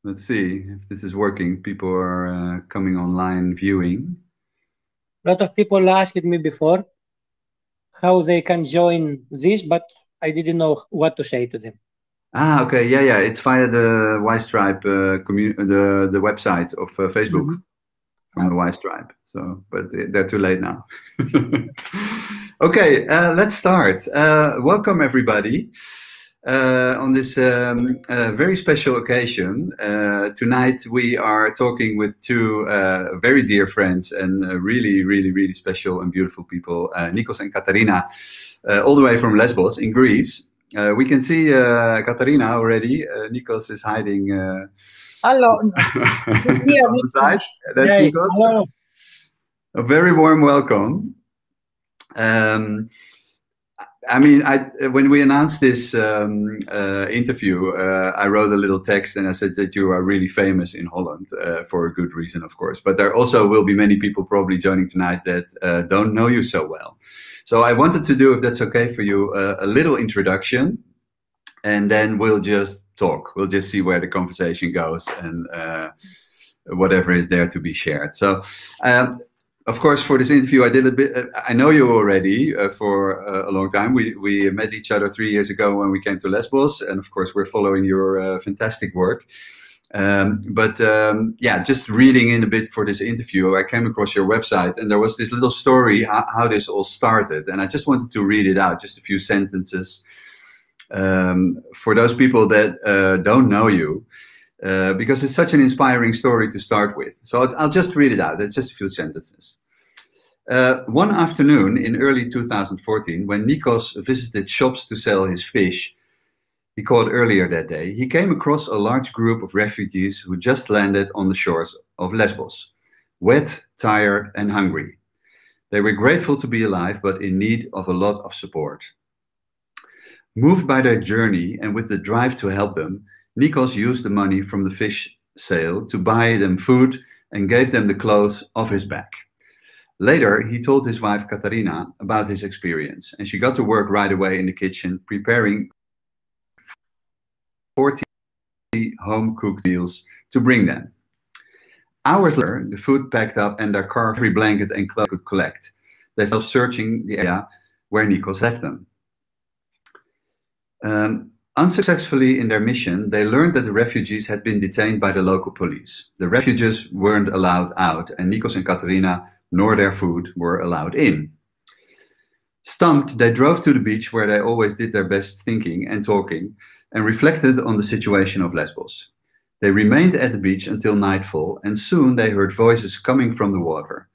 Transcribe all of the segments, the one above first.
Let's see if this is working. People are coming online viewing. A lot of people asked me before how they can join this, but I didn't know what to say to them. Ah, okay. Yeah, yeah. It's via the Y-Stripe the website of Facebook from the Okay. Y-Stripe. So, but they're too late now. Okay, let's start. Welcome everybody on this very special occasion. Tonight we are talking with two very dear friends and really, really, really special and beautiful people, Nikos and Katarina, all the way from Lesbos in Greece. We can see Katarina already. Nikos is hiding. Hello. He's here. On the side. That's Hey, Nikos. hello. A very warm welcome. I mean, when we announced this interview, I wrote a little text and I said that you are really famous in Holland for a good reason, of course. But there also will be many people probably joining tonight that don't know you so well. So I wanted to do, if that's okay for you, a little introduction, and then we'll just talk. We'll just see where the conversation goes and whatever is there to be shared. So. Of course, for this interview, I did a bit. I know you already for a long time. We met each other 3 years ago when we came to Lesbos, and of course, we're following your fantastic work. Yeah, just reading in a bit for this interview, I came across your website, and there was this little story how this all started, and I just wanted to read it out, just a few sentences, for those people that don't know you. Because it's such an inspiring story to start with. So I'll just read it out. It's just a few sentences. One afternoon in early 2014, when Nikos visited shops to sell his fish he caught earlier that day, he came across a large group of refugees who just landed on the shores of Lesbos, wet, tired, and hungry. They were grateful to be alive, but in need of a lot of support. Moved by their journey and with the drive to help them, Nikos used the money from the fish sale to buy them food and gave them the clothes off his back. Later, he told his wife Katarina about his experience, and she got to work right away in the kitchen, preparing 40 home-cooked meals to bring them. Hours later, the food packed up and their car every blanket and clothes could collect. They felt searching the area where Nikos left them. Unsuccessfully in their mission, they learned that the refugees had been detained by the local police. The refugees weren't allowed out, and Nikos and Katarina nor their food were allowed in. Stumped, they drove to the beach where they always did their best thinking and talking, and reflected on the situation of Lesbos. They remained at the beach until nightfall, and soon they heard voices coming from the water.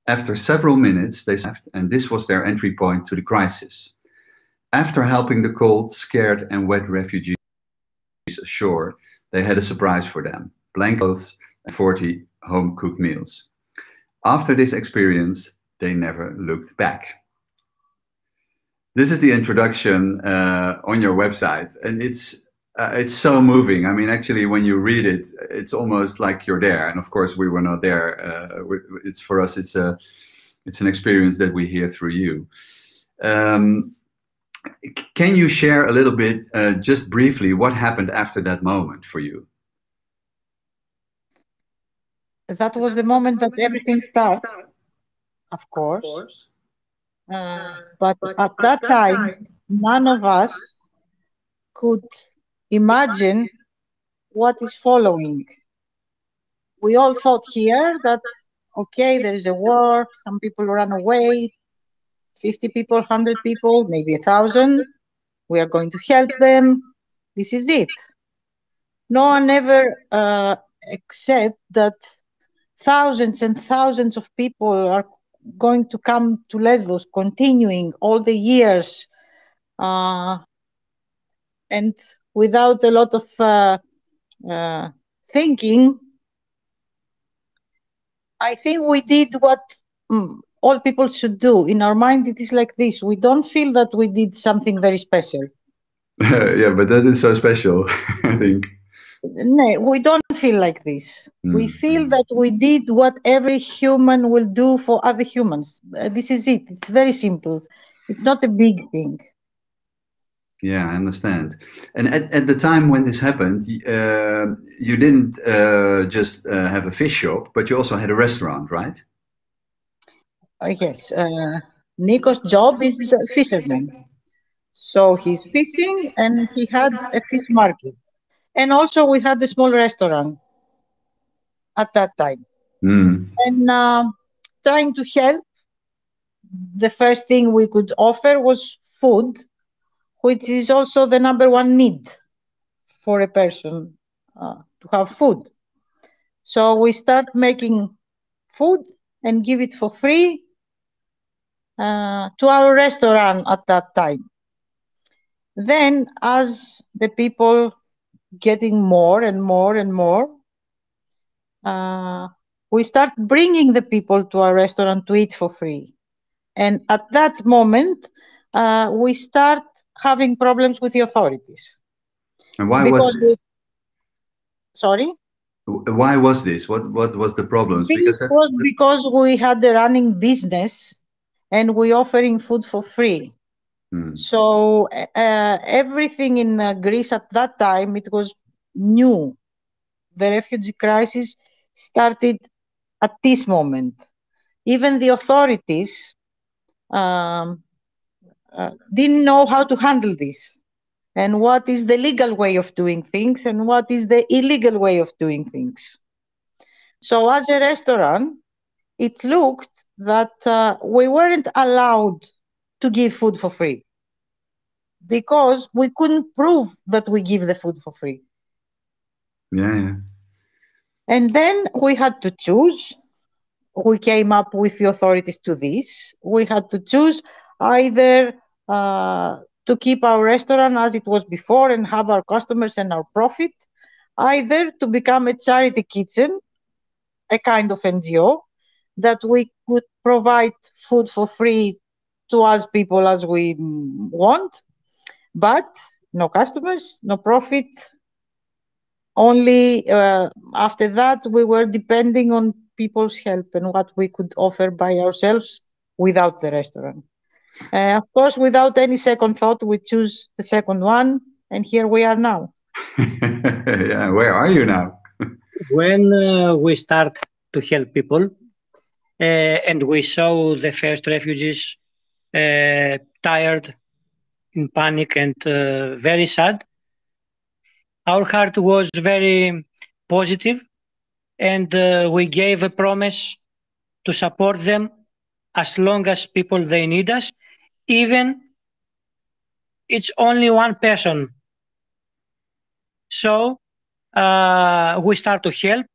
After several minutes, they left, and this was their entry point to the crisis. After helping the cold, scared, and wet refugees ashore, they had a surprise for them: blankets and 40 home-cooked meals. After this experience, they never looked back. This is the introduction on your website, and it's so moving. I mean, actually, when you read it, it's almost like you're there. And of course, we were not there. It's for us. It's an experience that we hear through you. Can you share a little bit, just briefly, what happened after that moment for you? That was the moment that everything started, of course. But at that time, none of us could imagine what is following. We all thought here that, okay, there is a war, some people run away, 50 people, 100 people, maybe 1,000. We are going to help them. This is it. No one ever accept that thousands and thousands of people are going to come to Lesbos, continuing all the years, and without a lot of thinking. I think we did what all people should do. In our mind, it is like this. We don't feel that we did something very special. Yeah, but that is so special, I think. No, we don't feel like this. We feel that we did what every human will do for other humans. This is it. It's very simple. It's not a big thing. Yeah, I understand. And at the time when this happened, you didn't just have a fish shop, but you also had a restaurant, right? Yes, Nikos' job is a fisherman. So he's fishing and he had a fish market. And also we had a small restaurant at that time. Mm. And trying to help, the first thing we could offer was food, which is also the number one need for a person to have food. So we start making food and give it for free to our restaurant at that time. Then, as the people getting more and more and more, we start bringing the people to our restaurant to eat for free. And at that moment, we start having problems with the authorities. And why was Because this? sorry? Why was this? What was the problems? Because This was because we had a running business and we offering food for free. So everything in Greece at that time, it was new. The refugee crisis started at this moment. Even the authorities didn't know how to handle this and what is the legal way of doing things and what is the illegal way of doing things. So as a restaurant, it looked that we weren't allowed to give food for free because we couldn't prove that we give the food for free. Yeah. And then we had to choose. We came up with the authorities to this. We had to choose either to keep our restaurant as it was before and have our customers and our profit, either to become a charity kitchen, a kind of NGO, that we could provide food for free to us people as we want, but no customers, no profit. Only after that, we were depending on people's help and what we could offer by ourselves without the restaurant. Of course, without any second thought, we choose the second one, and here we are now. Yeah, where are you now? When we start to help people, and we saw the first refugees tired, in panic, and very sad, our heart was very positive, and we gave a promise to support them as long as people they need us, even it's only one person. So we start to help,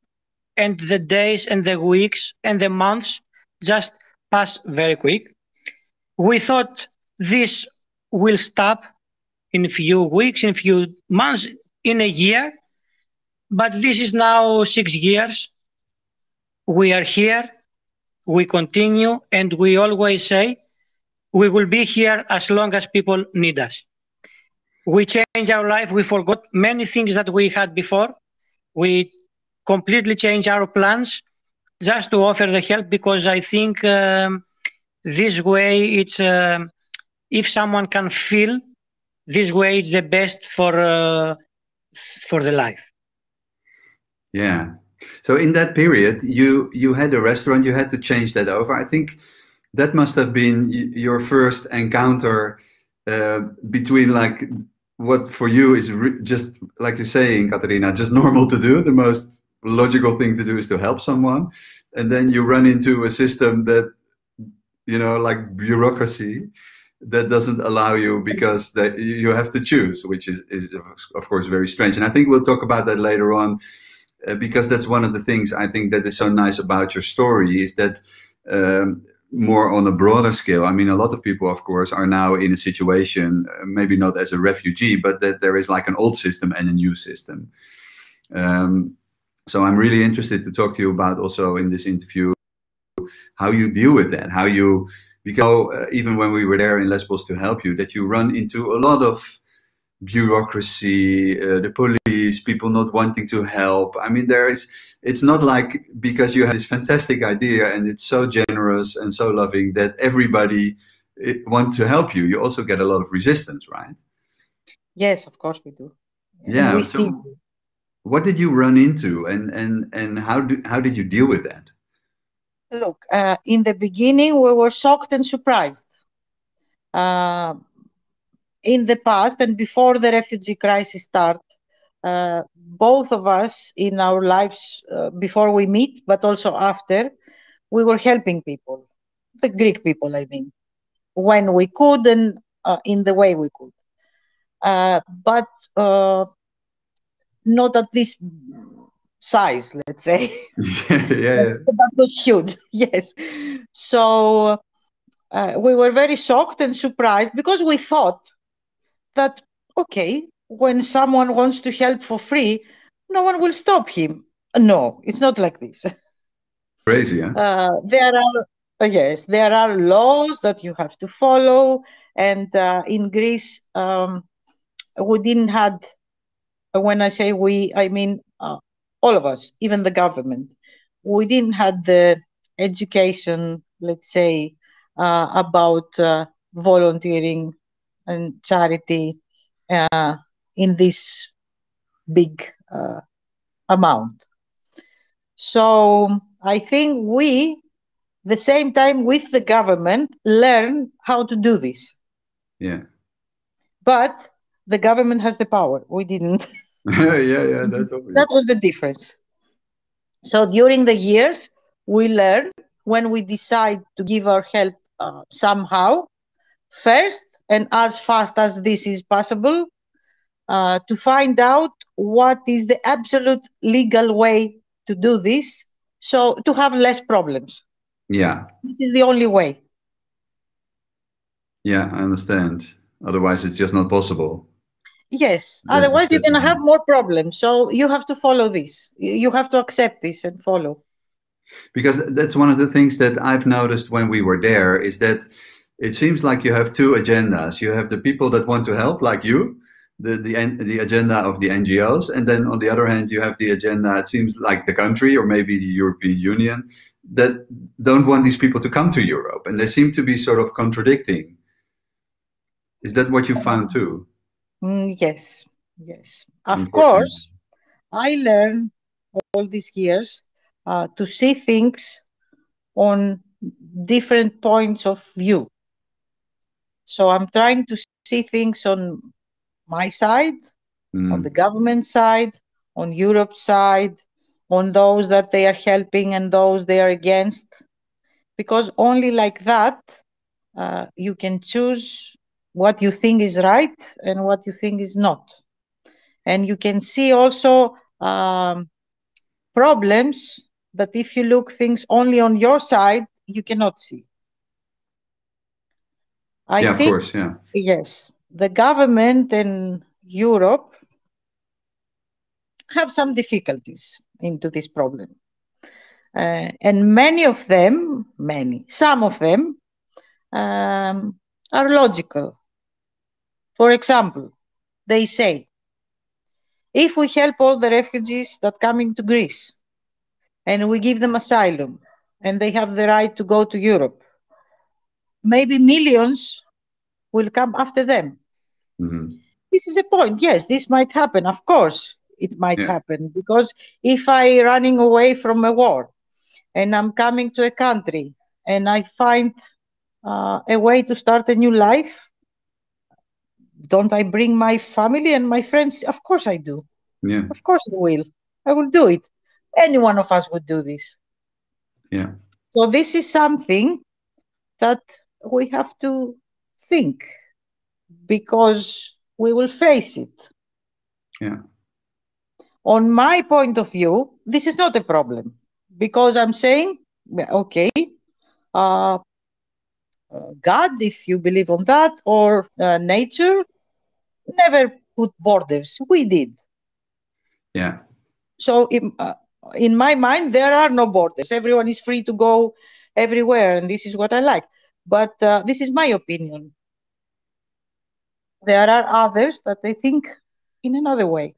and the days and the weeks and the months just pass very quick. We thought this will stop in a few weeks, in a few months, in a year, but this is now 6 years. We are here, we continue, and we always say we will be here as long as people need us. We changed our life, we forgot many things that we had before. We completely changed our plans just to offer the help, because I think this way it's if someone can feel this way, it's the best for the life. Yeah. So in that period, you had a restaurant, you had to change that over. I think that must have been your first encounter between like what for you is just like you're saying, Katarina, just normal to do. The most logical thing to do is to help someone, and then you run into a system that, you know, like bureaucracy, that doesn't allow you because you have to choose, which is of course very strange. And I think we'll talk about that later on, because that's one of the things I think that is so nice about your story, is that more on a broader scale. I mean, a lot of people, of course, are now in a situation, maybe not as a refugee, but that there is like an old system and a new system. So I'm really interested to talk to you about also in this interview how you deal with that, how you, because even when we were there in Lesbos to help you, that you run into a lot of bureaucracy, the police, people not wanting to help. I mean, it's not like because you have this fantastic idea and it's so generous and so loving that everybody wants to help you. You also get a lot of resistance, right? Yes, of course we do. And Yeah. we So still do. what did you run into, and how did you deal with that? Look, in the beginning, we were shocked and surprised. Uh, in the past and before the refugee crisis start, both of us in our lives, before we meet, but also after, we were helping people, the Greek people, I mean, when we could and in the way we could. But not at this size, let's say. Yeah. That was huge, yes. So we were very shocked and surprised because we thought that, okay, when someone wants to help for free, no one will stop him. No, it's not like this. Crazy, huh? There are, yes, there are laws that you have to follow. And in Greece, we didn't had, when I say we, I mean all of us, even the government. We didn't had the education, let's say, about volunteering and charity in this big amount. So I think we, the same time with the government, learn how to do this. Yeah. But the government has the power. We didn't. Yeah, that's That obvious. was the difference. So during the years, we learn when we decide to give our help somehow, first and as fast as this is possible, to find out what is the absolute legal way to do this, so to have less problems. Yeah. This is the only way. Yeah, I understand. Otherwise, it's just not possible. Yes, That, otherwise you're that's going to have more problems. So you have to follow this. You have to accept this and follow. because that's one of the things that I've noticed when we were there is that it seems like you have two agendas. You have the people that want to help, like you, the agenda of the NGOs, and then on the other hand, you have the agenda. It seems like the country or maybe the European Union that don't want these people to come to Europe, and they seem to be sort of contradicting. Is that what you found too? Yes, yes. Of Unfortunately. course, I learned all these years to see things on different points of view. So I'm trying to see things on my side, on the Mm. government side, on Europe's side, on those that they are helping and those they are against, because only like that you can choose what you think is right and what you think is not. And you can see also problems that if you look things only on your side, you cannot see. I Yeah, of think, course. Yeah. yes, the government in Europe have some difficulties into this problem. And many of them, some of them are logical. For example, they say, if we help all the refugees that come into Greece and we give them asylum and they have the right to go to Europe, maybe millions will come after them. Hmm. This is a point. Yes, this might happen. Of course, it might Yeah. happen because if I running away from a war and I'm coming to a country and I find a way to start a new life, don't I bring my family and my friends? Of course I do. Yeah. Of course I will. I will do it. Any one of us would do this. Yeah. So this is something that we have to think because we will face it. Yeah. On my point of view, this is not a problem because I'm saying, okay, uh, God, if you believe on that, or nature, never put borders. We did. Yeah. So in my mind, there are no borders. Everyone is free to go everywhere, and this is what I like. But this is my opinion. There are others that they think in another way.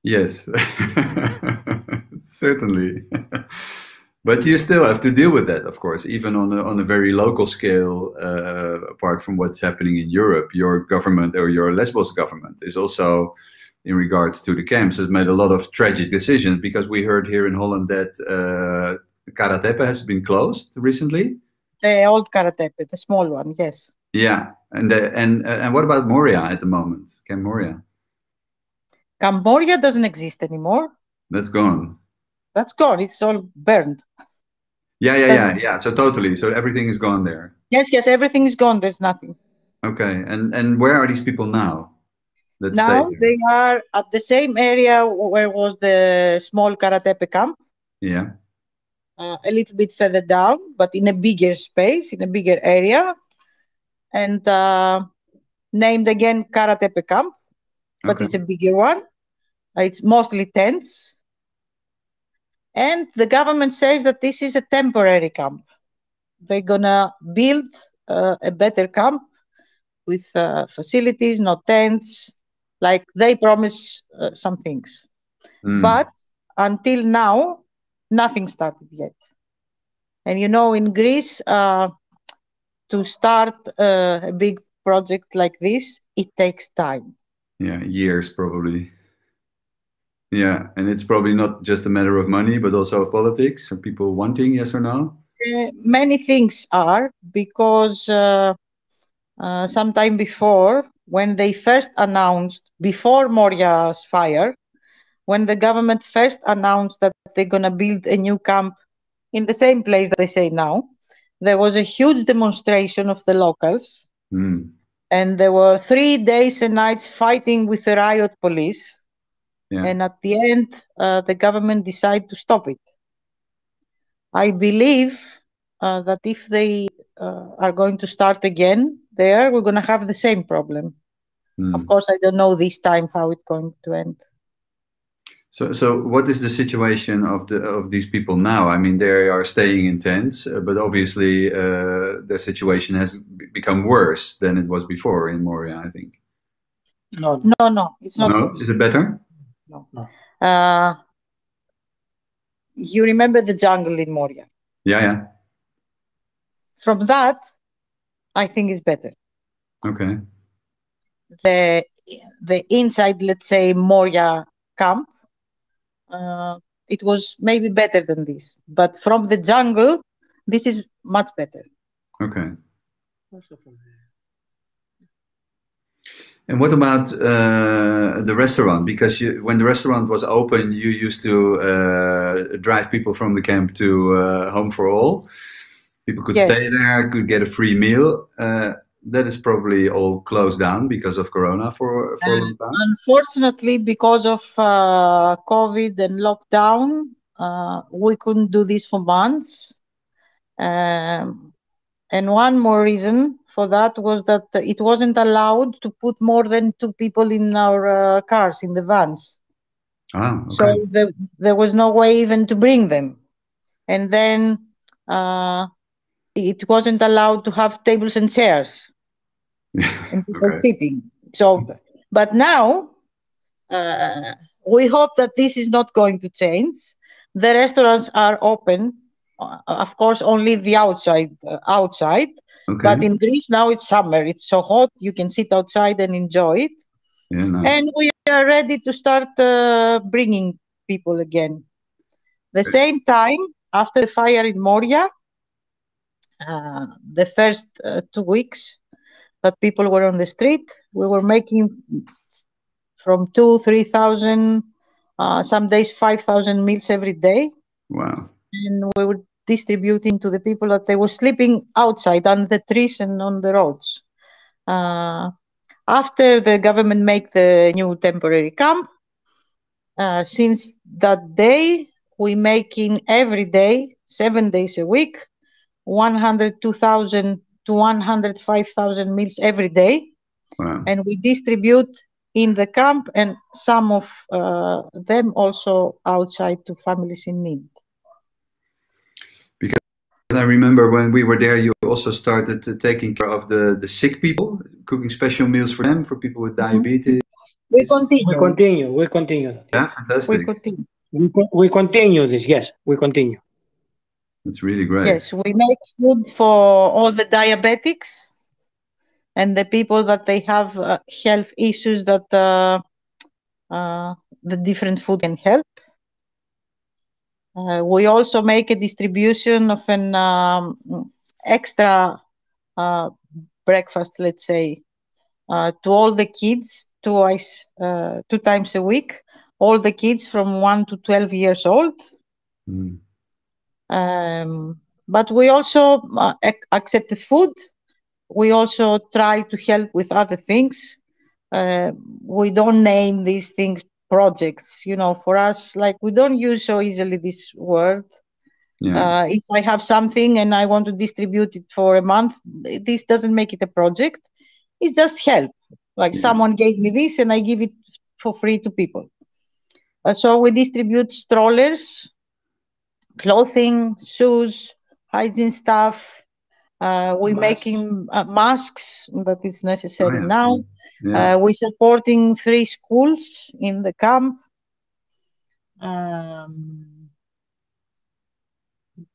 Yes. Certainly. But you still have to deal with that, of course, even on a very local scale. Apart from what's happening in Europe, your government or your Lesbos government is also, in regards to the camps, has made a lot of tragic decisions. Because we heard here in Holland that Karatepe has been closed recently. The old Karatepe, the small one, yes. Yeah, and what about Moria at the moment? Camp Moria? Camp Moria doesn't exist anymore. That's gone. That's gone. It's all burned. Yeah. So totally. So everything is gone there. Yes, everything is gone. There's nothing. Okay, and where are these people now? Now they are at the same area where was the small Karatepe camp. Yeah. A little bit further down, but in a bigger space, in a bigger area, and named again Karatepe camp, but Okay. it's a bigger one. It's mostly tents. And the government says that this is a temporary camp. They're gonna build a better camp with facilities, no tents, like they promise some things. But until now, nothing started yet. And you know, in Greece, to start a big project like this, it takes time. Yeah, years probably. Yeah, and it's probably not just a matter of money, but also of politics, or people wanting yes or no? Many things are, because sometime before, when they first announced, before Moria's fire, when the government first announced that they're going to build a new camp in the same place that they say now, there was a huge demonstration of the locals. And there were 3 days and nights fighting with the riot police. Yeah. And at the end, the government decided to stop it. I believe that if they are going to start again there, we're going to have the same problem. Of course, I don't know this time how it's going to end. So what is the situation of these people now? I mean, they are staying in tents, but obviously their situation has become worse than it was before in Moria, I think. No, it's not worse. Is it better? No. You remember the jungle in Moria? Yeah. From that, I think it's better. Okay. The inside, let's say, Moria camp, it was maybe better than this. But from the jungle, this is much better. Okay. And what about the restaurant? Because when the restaurant was open, you used to drive people from the camp to Home for All. People could stay there, could get a free meal. That is probably all closed down because of Corona for a long time. Unfortunately, because of COVID and lockdown, we couldn't do this for months. And one more reason for that was that it wasn't allowed to put more than 2 people in our cars, in the vans. Ah, okay. So there was no way even to bring them. And then it wasn't allowed to have tables and chairs and people sitting. So, but now we hope that this is not going to change. The restaurants are open, of course, only the outside. Okay. But in Greece now it's summer. It's so hot. You can sit outside and enjoy it. Yeah, nice. And we are ready to start bringing people again. The same time, after the fire in Moria, the first 2 weeks that people were on the street, we were making from 2,000-3,000, some days 5,000 meals every day. Wow. And we were distributing to the people that they were sleeping outside under the trees and on the roads. After the government made the new temporary camp, since that day, we making every day, 7 days a week, 102,000 to 105,000 meals every day. Wow. And we distribute in the camp and some of them also outside to families in need. Because I remember when we were there, you also started taking care of the sick people, cooking special meals for them, for people with diabetes. We continue. We continue. Yeah, fantastic. We continue. We continue this. Yes, we continue. That's really great. Yes, we make food for all the diabetics and the people that they have health issues that the different food can help. We also make a distribution of an extra breakfast, let's say, to all the kids two times a week, all the kids from 1 to 12 years old. But we also accept the food. We also try to help with other things. We don't name these things projects. For us, like, we don't use so easily this word. Yeah. If I have something and I want to distribute it for a month, this doesn't make it a project. It's just help. Like, someone gave me this and I give it for free to people. So we distribute strollers, clothing, shoes, hygiene stuff. We're making masks that is necessary now. Yeah. We're supporting 3 schools in the camp.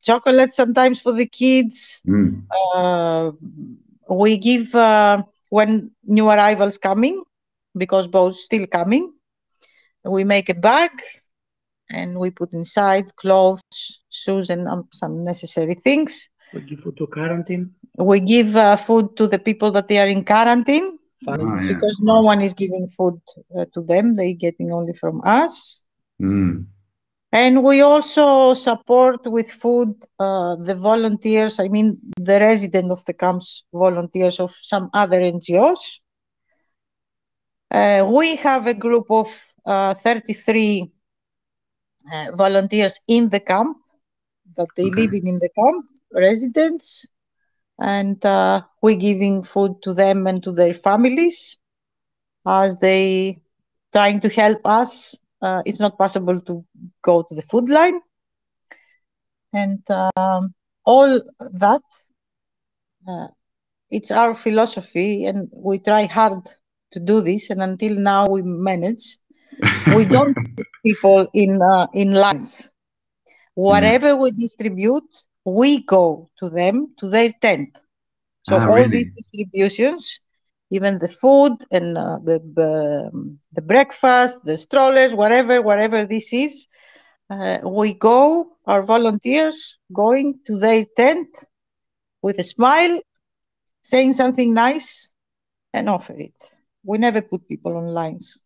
Chocolate sometimes for the kids. We give when new arrivals coming, because boats still coming. We make a bag and we put inside clothes, shoes, and some necessary things. We give food to quarantine. We give food to the people that they are in quarantine, because no one is giving food to them. They're getting only from us. And we also support with food the volunteers, I mean the resident of the camps, volunteers of some other NGOs. We have a group of 33 volunteers in the camp, that they living in the camp, residents, and we're giving food to them and to their families as they trying to help us. It's not possible to go to the food line. And all that, it's our philosophy, and we try hard to do this, and until now we manage. We don't put people in lines. Whatever we distribute, we go to them, to their tent. So all these distributions, even the food and the breakfast, the strollers, whatever this is, we go, our volunteers going to their tent with a smile, saying something nice, and offer it. We never put people on lines.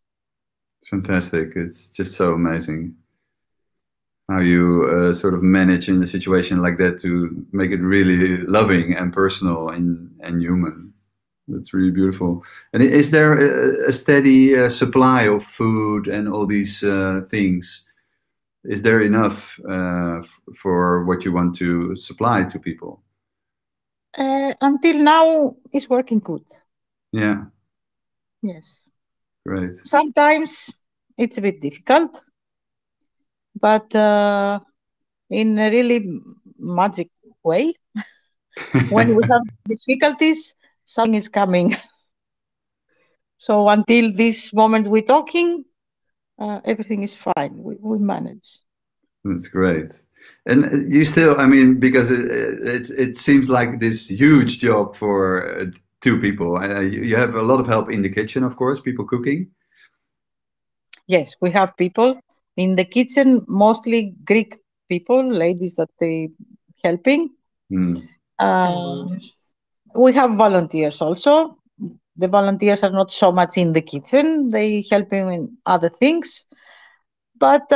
Fantastic. It's just so amazing how you sort of manage in a situation like that to make it really loving and personal and human. That's really beautiful. And is there a steady supply of food and all these things? Is there enough for what you want to supply to people? Until now, it's working good. Yeah. Yes. Great. Sometimes it's a bit difficult, but in a really magic way. When we have difficulties, something is coming. So until this moment we're talking, everything is fine. We manage. That's great. And you still, I mean, because it seems like this huge job for 2 people. You have a lot of help in the kitchen, of course, people cooking. Yes, we have people in the kitchen, mostly Greek people, ladies that they helping. We have volunteers also. The volunteers are not so much in the kitchen. They helping in other things. But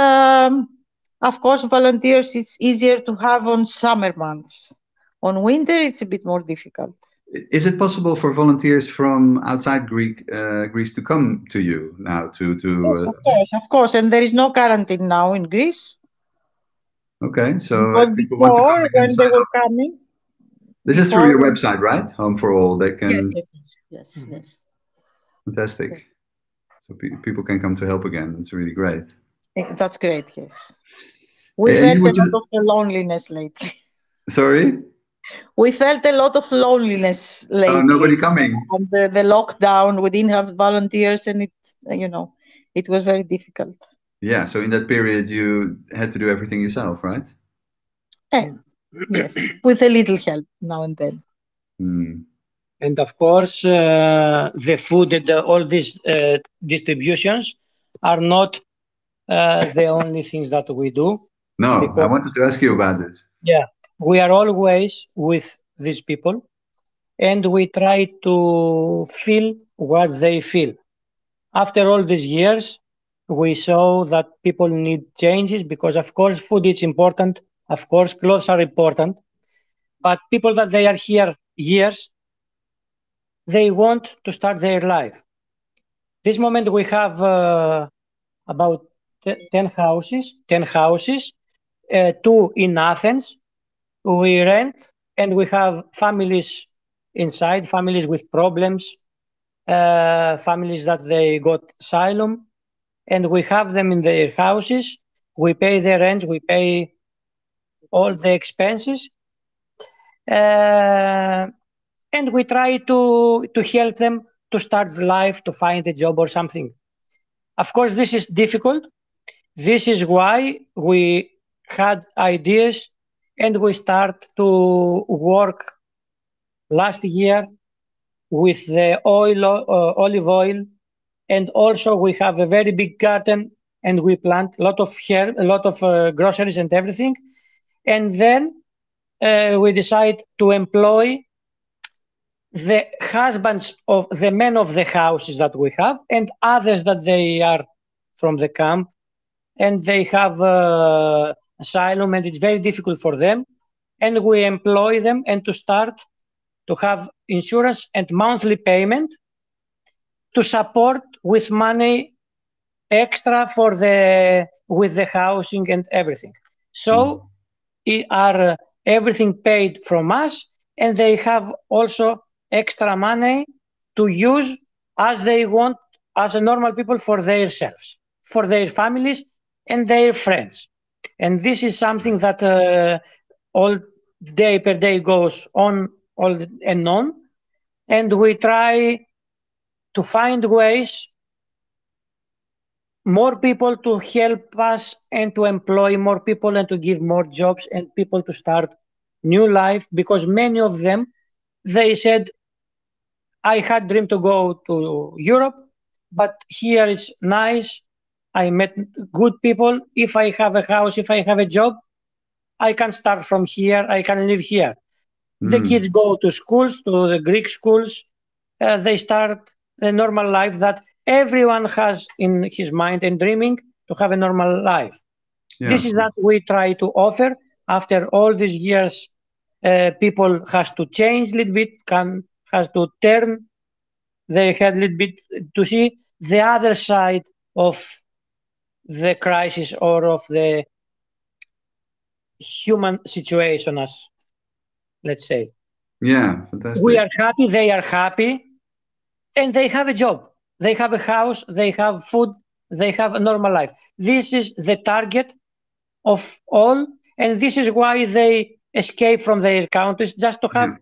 of course, volunteers, it's easier to have on summer months. On winter, it's a bit more difficult. Is it possible for volunteers from outside Greece to come to you now? Yes, of course. And there is no quarantine now in Greece. Okay, so because before, when they were coming. This is through your website, right? Home for All. They can. Yes. Fantastic. So people can come to help again. It's really great. That's great. Yes. We felt a lot of loneliness lately. Sorry? We felt a lot of loneliness lately. Nobody coming. And the lockdown, we didn't have volunteers, and it was very difficult. Yeah. So in that period, you had to do everything yourself, right? Yes, with a little help now and then. And of course, the food and all these distributions are not the only things that we do. No, I Because, wanted to ask you about this. yeah, we are always with these people and we try to feel what they feel. After all these years, we saw that people need changes because, of course, food is important. Of course, clothes are important. But people that they are here years, they want to start their life. This moment we have about 10 houses, 2 in Athens. We rent and we have families inside, families with problems, families that they got asylum, and we have them in their houses. We pay their rent, we pay all the expenses, and we try to help them to start life, to find a job or something. Of course, this is difficult. This is why we had ideas and we start to work last year with the olive oil, and also we have a very big garden and we plant a lot of herb, a lot of groceries and everything. And then we decide to employ the husbands of the men of the houses that we have and others that they are from the camp and they have asylum and it's very difficult for them, and we employ them and to start to have insurance and monthly payment to support with money extra for the with the housing and everything. So it are everything paid from us, and they have also extra money to use as they want as a normal people for themselves, for their families and their friends. And this is something that all day per day goes on all and on, and we try to find ways more people to help us and to employ more people and to give more jobs and people to start new life, because many of them they said I had dream to go to Europe, but here it's nice, I met good people, if I have a house, if I have a job, I can start from here, I can live here. The kids go to schools, to the Greek schools, they start a normal life that everyone has in his mind and dreaming to have a normal life. Yeah. This is that we try to offer. After all these years, people has to change a little bit, has to turn their head a little bit to see the other side of the crisis or of the human situation, as let's say. Yeah, fantastic. We are happy, they are happy, and they have a job, they have a house, they have food, they have a normal life. This is the target of all, and this is why they escape from their countries just to have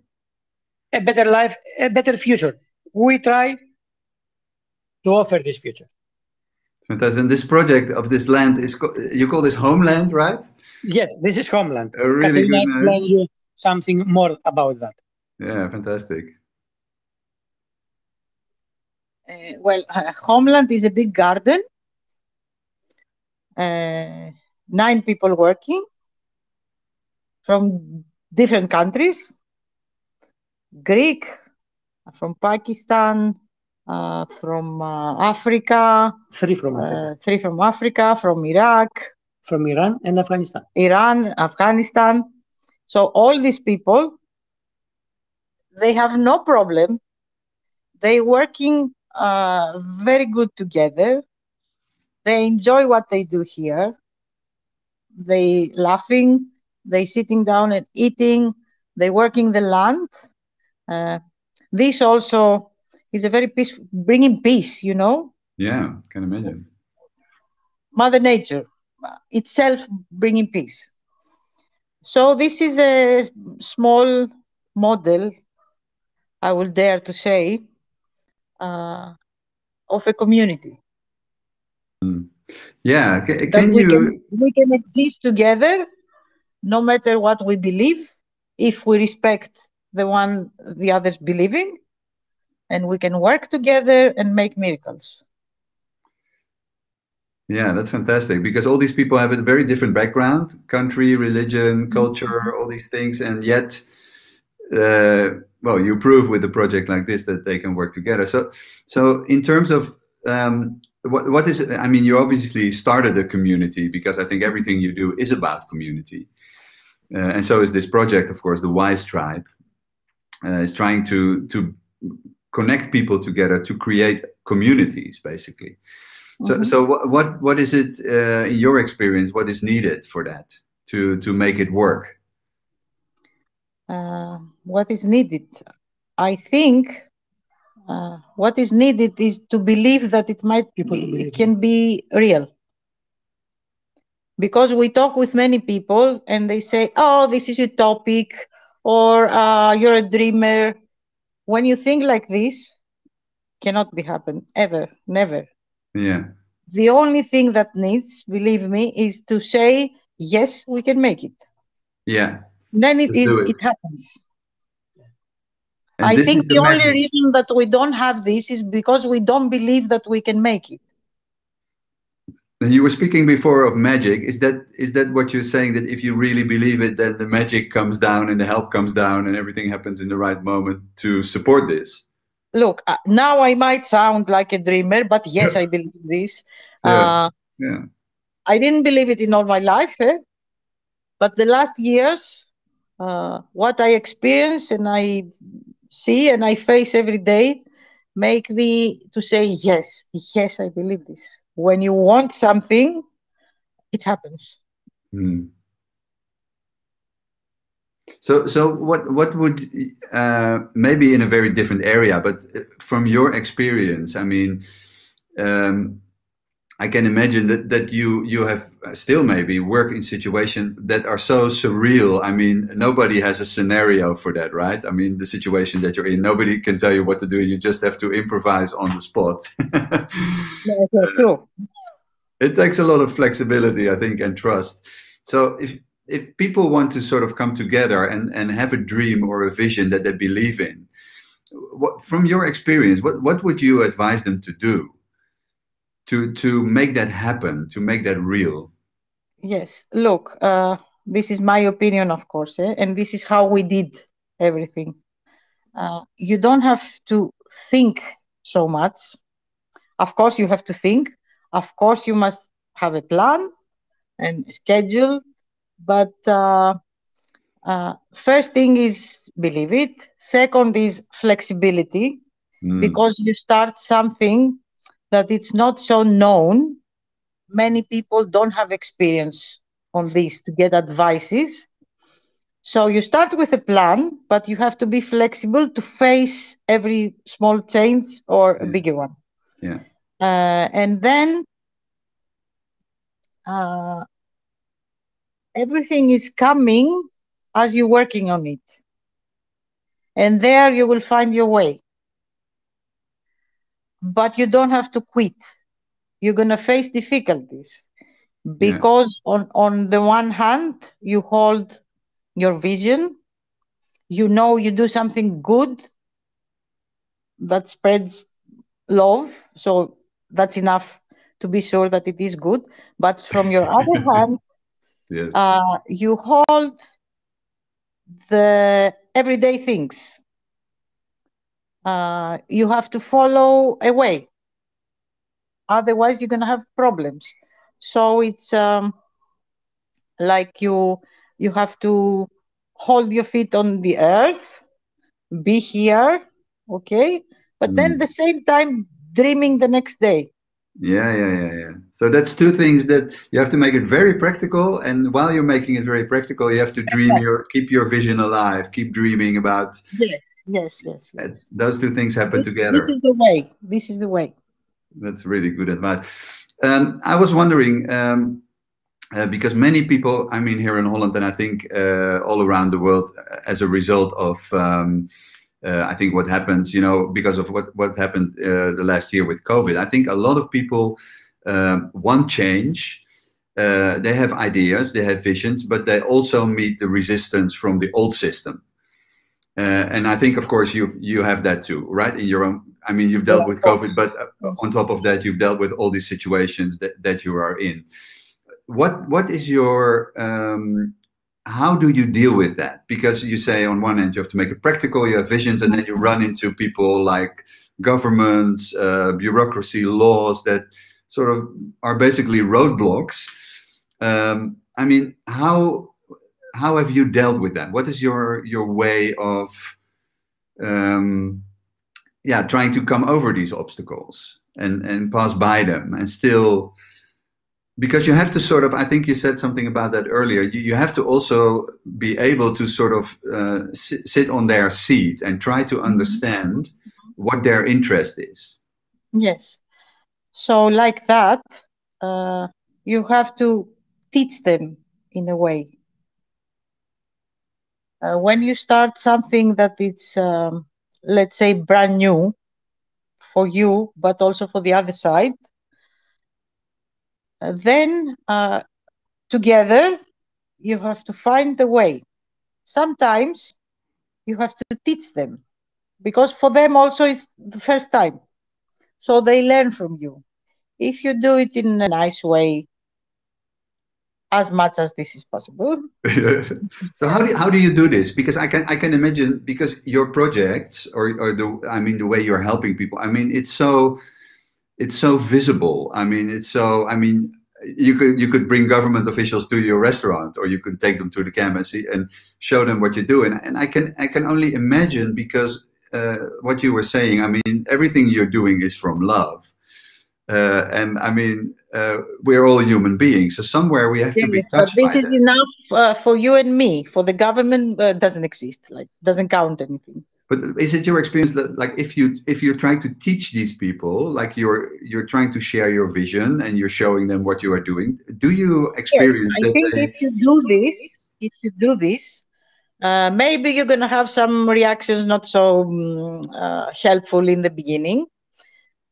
a better life, a better future. We try to offer this future. Fantastic. And this project of this land is you call this Homeland, right? Yes, this is Homeland. Really Katarina good explain you something more about that. Yeah, fantastic. Homeland is a big garden. 9 people working from different countries. Greek, from Pakistan, from Africa. 3 from Africa. 3 from Africa, from Iraq. From Iran and Afghanistan. Iran, Afghanistan. So all these people, they have no problem. They working very good together. They enjoy what they do here. They laughing, they sitting down and eating, they working the land. This also is a very peace, bringing peace, you know. Yeah, can imagine. Mother Nature itself bringing peace. So this is a small model, I will dare to say, of a community. Yeah, We can exist together no matter what we believe, if we respect the one the others believe in, and we can work together and make miracles. Yeah, that's fantastic, because all these people have a very different background, country, religion, culture, all these things, and yet, well, you prove with a project like this that they can work together. So in terms of what is, I mean, you obviously started a community, because I think everything you do is about community, and so is this project, of course. The Wise Tribe is trying to connect people together to create communities, basically. So what is it, in your experience, what is needed for that to make it work? What is needed? I think what is needed is to believe that it can be real. Because we talk with many people and they say, oh, this is utopic, or you're a dreamer. When you think like this, cannot be happen, ever, never. Yeah. The only thing that needs, believe me, is to say, yes, we can make it. Yeah. Then Let's do it happens. And I this think is the only magic. reason that we don't have this is because we don't believe that we can make it. You were speaking before of magic. Is that what you're saying? That if you really believe it, then the magic comes down and the help comes down and everything happens in the right moment to support this? Look, now I might sound like a dreamer, but yes, I believe this. Yeah. Yeah. I didn't believe it in all my life, but the last years, what I experience and I see and I face every day make me to say, yes, yes, I believe this. When you want something, it happens. Hmm. So what would, maybe in a very different area, but from your experience, I mean, I can imagine that you have still maybe work in situations that are so surreal. I mean, nobody has a scenario for that, right? I mean, the situation that you're in, nobody can tell you what to do. You just have to improvise on the spot. Yeah, true. It takes a lot of flexibility, I think, and trust. So if people want to sort of come together and have a dream or a vision that they believe in, from your experience, what would you advise them to do to make that happen, to make that real? Yes, look, this is my opinion, of course, and this is how we did everything. You don't have to think so much. Of course, you have to think. Of course, you must have a plan and schedule. But first thing is believe it. Second is flexibility, because you start something that it's not so known. Many people don't have experience on this to get advices. So you start with a plan, but you have to be flexible to face every small change or a bigger one. Yeah. And then everything is coming as you're working on it. And there you will find your way. But you don't have to quit. You're going to face difficulties. Because on the one hand, you hold your vision. You know you do something good that spreads love. So that's enough to be sure that it is good. But from your other hand, you hold the everyday things. You have to follow a way. Otherwise, you're going to have problems. So it's like you have to hold your feet on the earth, be here, okay? But then at the same time, dreaming the next day. Yeah. So that's two things that you have to make it very practical, and while you're making it very practical, you have to dream keep your vision alive, keep dreaming about. Yes. Those two things happen together. This is the way. This is the way. That's really good advice. I was wondering, because many people, I mean, here in Holland, and I think all around the world, as a result of I think what happens, because of what happened the last year with COVID, I think a lot of people want change, they have ideas, they have visions, but they also meet the resistance from the old system. And I think, of course, you have that too, right? In your own, I mean, you've dealt with COVID, but on top of that, you've dealt with all these situations that you are in. What is your how do you deal with that? Because you say on one end you have to make it practical, you have visions, and then you run into people like governments, bureaucracy, laws that sort of are basically roadblocks. I mean, how have you dealt with that? What is your way of trying to come over these obstacles and pass by them and still, because you have to sort of, I think you said something about that earlier, you have to also be able to sort of sit on their seat and try to understand what their interest is. Yes. So like that, you have to teach them in a way. When you start something that it's, let's say, brand new for you, but also for the other side, then together you have to find the way. Sometimes you have to teach them, because for them also it's the first time. So they learn from you. If you do it in a nice way, as much as this is possible. So how do you do this? Because I can imagine, because your projects or the way you're helping people, I mean, it's so visible. I mean, you could bring government officials to your restaurant, or you could take them to the camp and show them what you do. And I can only imagine, because what you were saying, I mean, everything you're doing is from love. And I mean, we're all human beings, so somewhere we have to be touched by this is enough for you and me. For the government, doesn't exist. Like, doesn't count anything. But is it your experience that, like, if you're trying to teach these people, like you're trying to share your vision and you're showing them what you are doing, do you experience? Yes, I think if you do this, maybe you're going to have some reactions not so helpful in the beginning.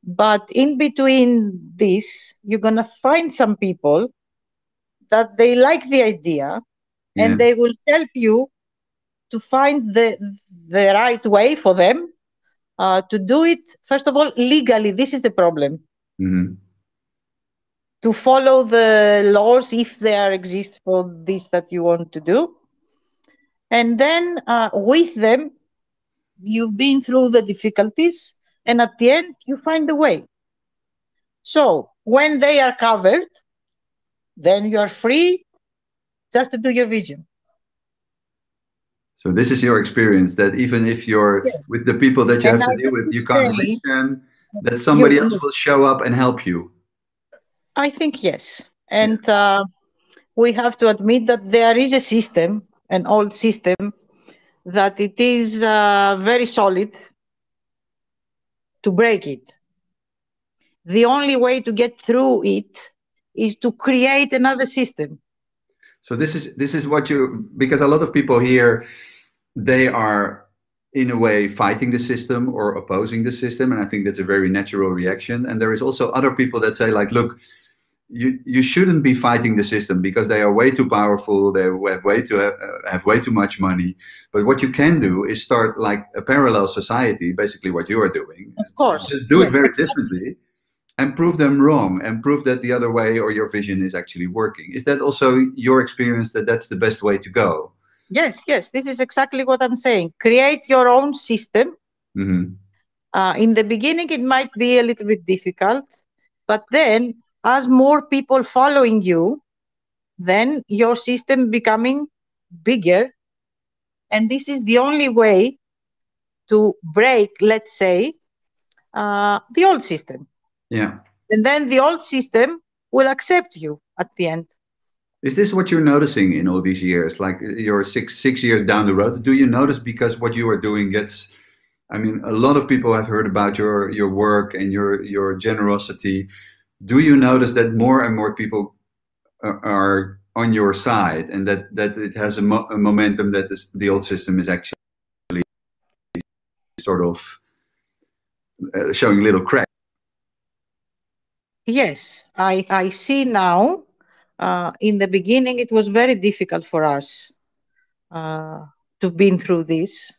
But in between this, you're going to find some people that they like the idea, and they will help you to find the right way for them to do it. First of all, legally, this is the problem. Mm-hmm. To follow the laws, if there exist for this that you want to do. And then with them, you've been through the difficulties, and at the end, you find the way. So when they are covered, then you are free just to do your vision. So this is your experience, that even if you're with the people that you have to deal with, you can't reach them, that somebody else will show up and help you. I think yes. And we have to admit that there is a system, an old system, that it is very solid to break it. The only way to get through it is to create another system. So this is what because a lot of people here, they are in a way fighting the system or opposing the system, and I think that's a very natural reaction. And there is also other people that say, like, look, you shouldn't be fighting the system because they are way too powerful, they have way too much money. But what you can do is start like a parallel society, basically what you are doing. Of course. Just do it very differently and prove them wrong, and prove that the other way or your vision is actually working. Is that also your experience, that that's the best way to go? Yes, this is exactly what I'm saying. Create your own system. Mm-hmm. In the beginning, it might be a little bit difficult, but then as more people following you, then your system becoming bigger. And this is the only way to break, let's say, the old system. Yeah. And then the old system will accept you at the end. Is this what you're noticing in all these years? Like, you're six years down the road, do you notice, because what you are doing gets, I mean, a lot of people have heard about your work and your generosity. Do you notice that more and more people are on your side, and that it has a momentum, that the old system is actually sort of showing little cracks? Yes, I see now in the beginning, it was very difficult for us to been through this.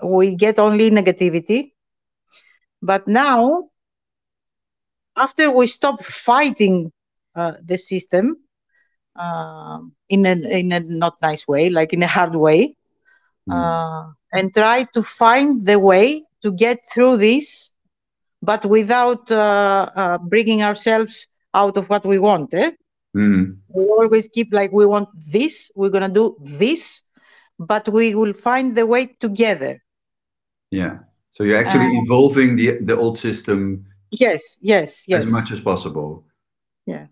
We get only negativity. But now, after we stop fighting the system in a not nice way, like in a hard way, and try to find the way to get through this, but without bringing ourselves out of what we want. We always keep like, we want this, we're going to do this, but we will find the way together. Yeah. So you're actually evolving the old system. Yes. As much as possible. Yeah.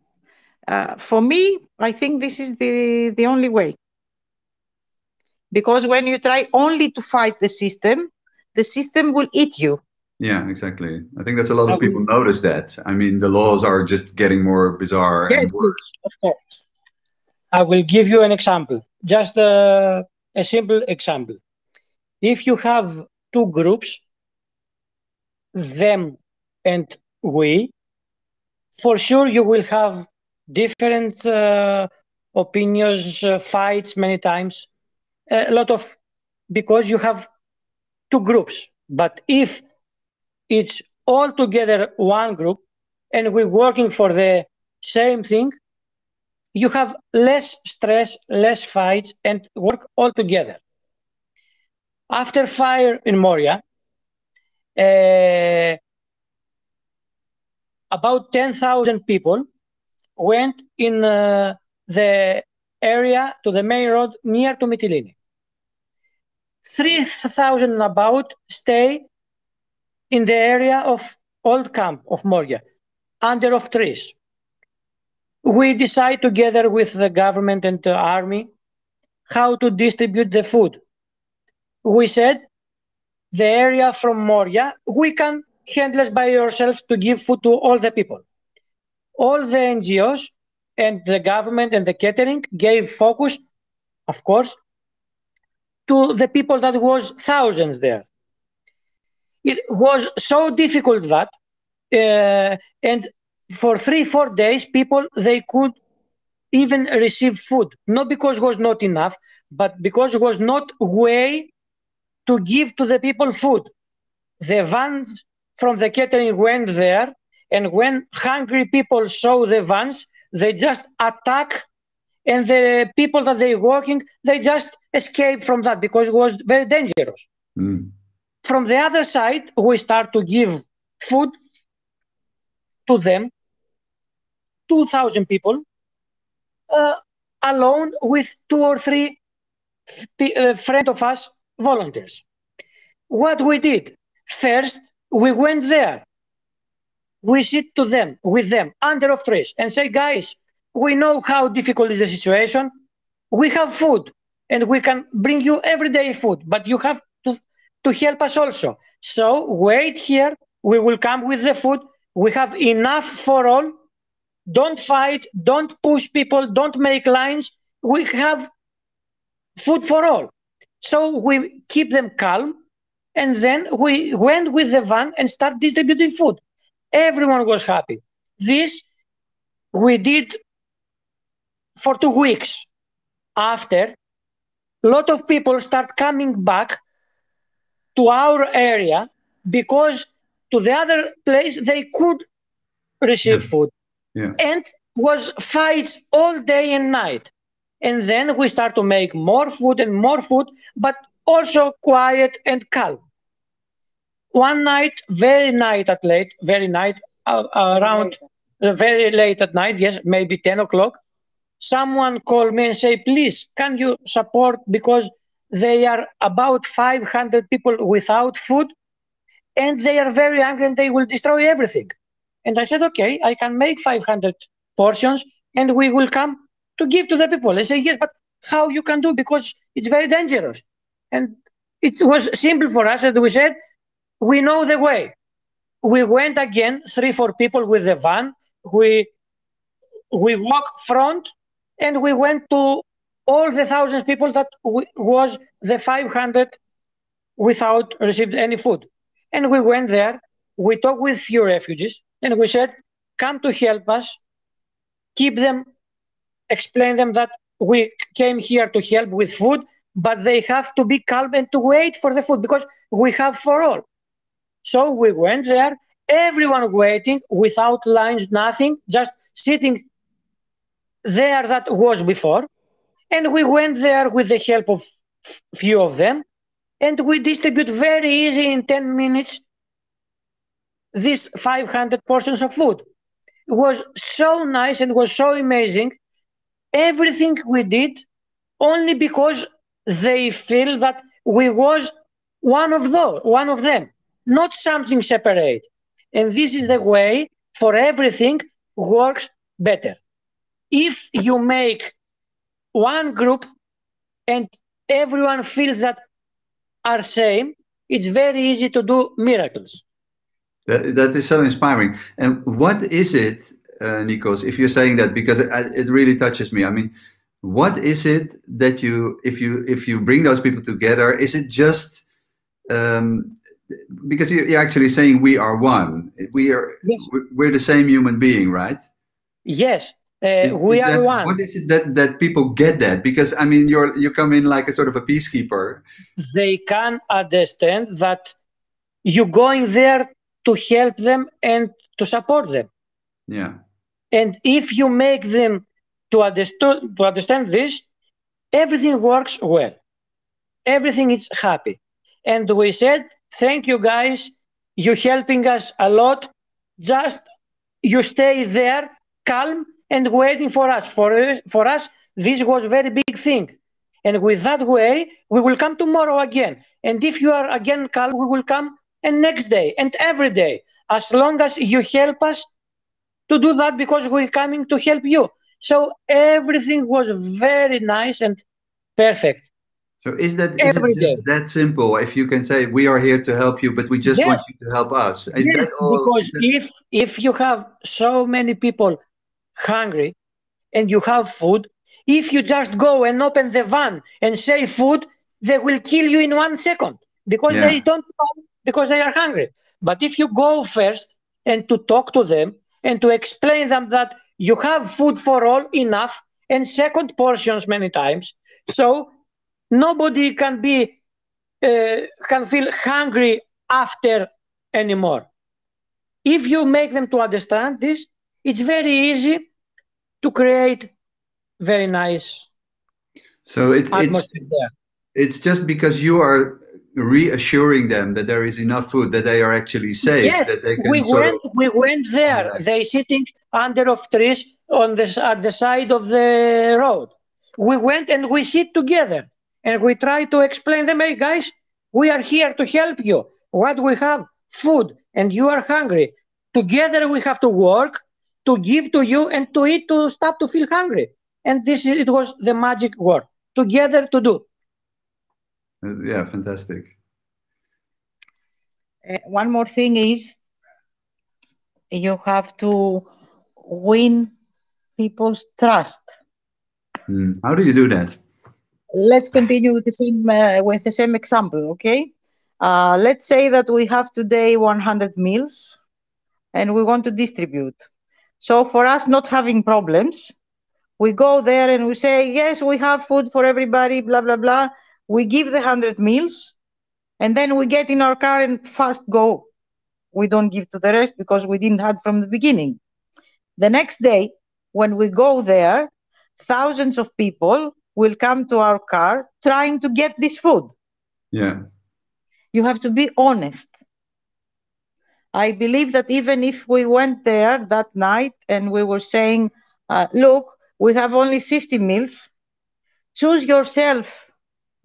For me, I think this is the only way. Because when you try only to fight the system will eat you. Yeah, exactly. I think that's a lot of people notice that. I mean, the laws are just getting more bizarre and worse. Of course. I will give you an example, just a simple example. If you have two groups, them and we, for sure you will have different opinions, fights many times, because you have two groups. But if it's all together one group and we're working for the same thing, you have less stress, less fights, and work all together. After fire in Moria, about 10,000 people went in the area to the main road near to Mytilene. 3,000 about stay in the area of old camp of Moria, under of trees. We decide together with the government and the army how to distribute the food. We said, the area from Moria, we can handle by ourselves to give food to all the people. All the NGOs and the government and the catering gave focus, of course, to the people that was thousands there. It was so difficult that, and for 3-4 days, people, they could even receive food, not because it was not enough, but because it was not way to give to the people food. The vans from the catering went there, and when hungry people saw the vans, they just attack, and the people that they working, they just escape from that because it was very dangerous. From the other side, we start to give food to them, 2,000 people, alone with 2 or 3 friends of us, volunteers. What we did, first, we went there. We sit with them, under of trees, and say, guys, we know how difficult is the situation. We have food, and we can bring you everyday food, but you have to help us also. So wait here, we will come with the food. We have enough for all. Don't fight, don't push people, don't make lines. We have food for all. So we keep them calm, and then we went with the van and start distributing food. Everyone was happy. This we did for 2 weeks. After, a lot of people start coming back to our area because to the other place they could receive food. And was fights all day and night. And then we start to make more food, but also quiet and calm. One night, very late at night, yes, maybe 10 o'clock, someone called me and say, please, can you support, because they are about 500 people without food, and they are very angry and they will destroy everything. And I said, okay, I can make 500 portions and we will come to give to the people. They say, yes, but how you can do, because it's very dangerous. And it was simple for us, and we said, we know the way. We went again, 3-4 people with the van. We walked front, and we went to all the thousands of people that was the 500 without received any food. And we went there, we talked with few refugees, and we said, come to help us, keep them, explain them that we came here to help with food, but they have to be calm and to wait for the food because we have for all. So we went there, everyone waiting without lines, nothing, just sitting there that was before. And we went there with the help of few of them, and we distribute very easy in 10 minutes these 500 portions of food. It was so nice and was so amazing. Everything we did only because they feel that we was one of them, not something separate. And this is the way for everything works better. If you make one group and everyone feels that are same, it's very easy to do miracles. That is so inspiring. And what is it, Nikos, if you're saying that, because it really touches me. I mean, what is it that if you bring those people together, is it just because you're actually saying we are one, Yes. we're the same human being, right? Yes, we are one. What is it that people get that? Because I mean, you come in like a sort of a peacekeeper. They can understand that you're going there to help them and to support them. Yeah. And if you make them to understand this, everything works well. Everything is happy. And we said, thank you guys. You're helping us a lot. Just you stay there calm and waiting for us. For us, this was a very big thing. And with that way, we will come tomorrow again. And if you are again calm, we will come and next day and every day, as long as you help us to do that because we're coming to help you. So everything was very nice and perfect. So is it just that simple? If you can say we are here to help you, but we just want you to help us. Is that all? Because if you have so many people hungry and you have food, if you just go and open the van and say food, they will kill you in 1 second because they don't know, because they are hungry. But if you go first and to talk to them and to explain them that you have food for all enough and second portions many times, so nobody can feel hungry after anymore. If you make them to understand this, it's very easy to create very nice atmosphere there. It's just because you are reassuring them that there is enough food, that they are actually safe. Yes, that they can we went there. They sitting under of trees at the side of the road. We went and we sit together and we try to explain them, hey guys, we are here to help you. What we have, food, and you are hungry. Together we have to work to give to you and to eat to stop to feel hungry. And it was the magic word. Together to do. Yeah, fantastic. One more thing is you have to win people's trust. How do you do that? Let's continue with the same example, okay? Let's say that we have today 100 meals and we want to distribute. So for us not having problems, we go there and we say, yes, we have food for everybody, blah, blah, blah. We give the 100 meals and then we get in our car and fast go. We don't give to the rest because we didn't have from the beginning. The next day, when we go there, thousands of people will come to our car trying to get this food. Yeah. You have to be honest. I believe that even if we went there that night and we were saying, look, we have only 50 meals, choose yourself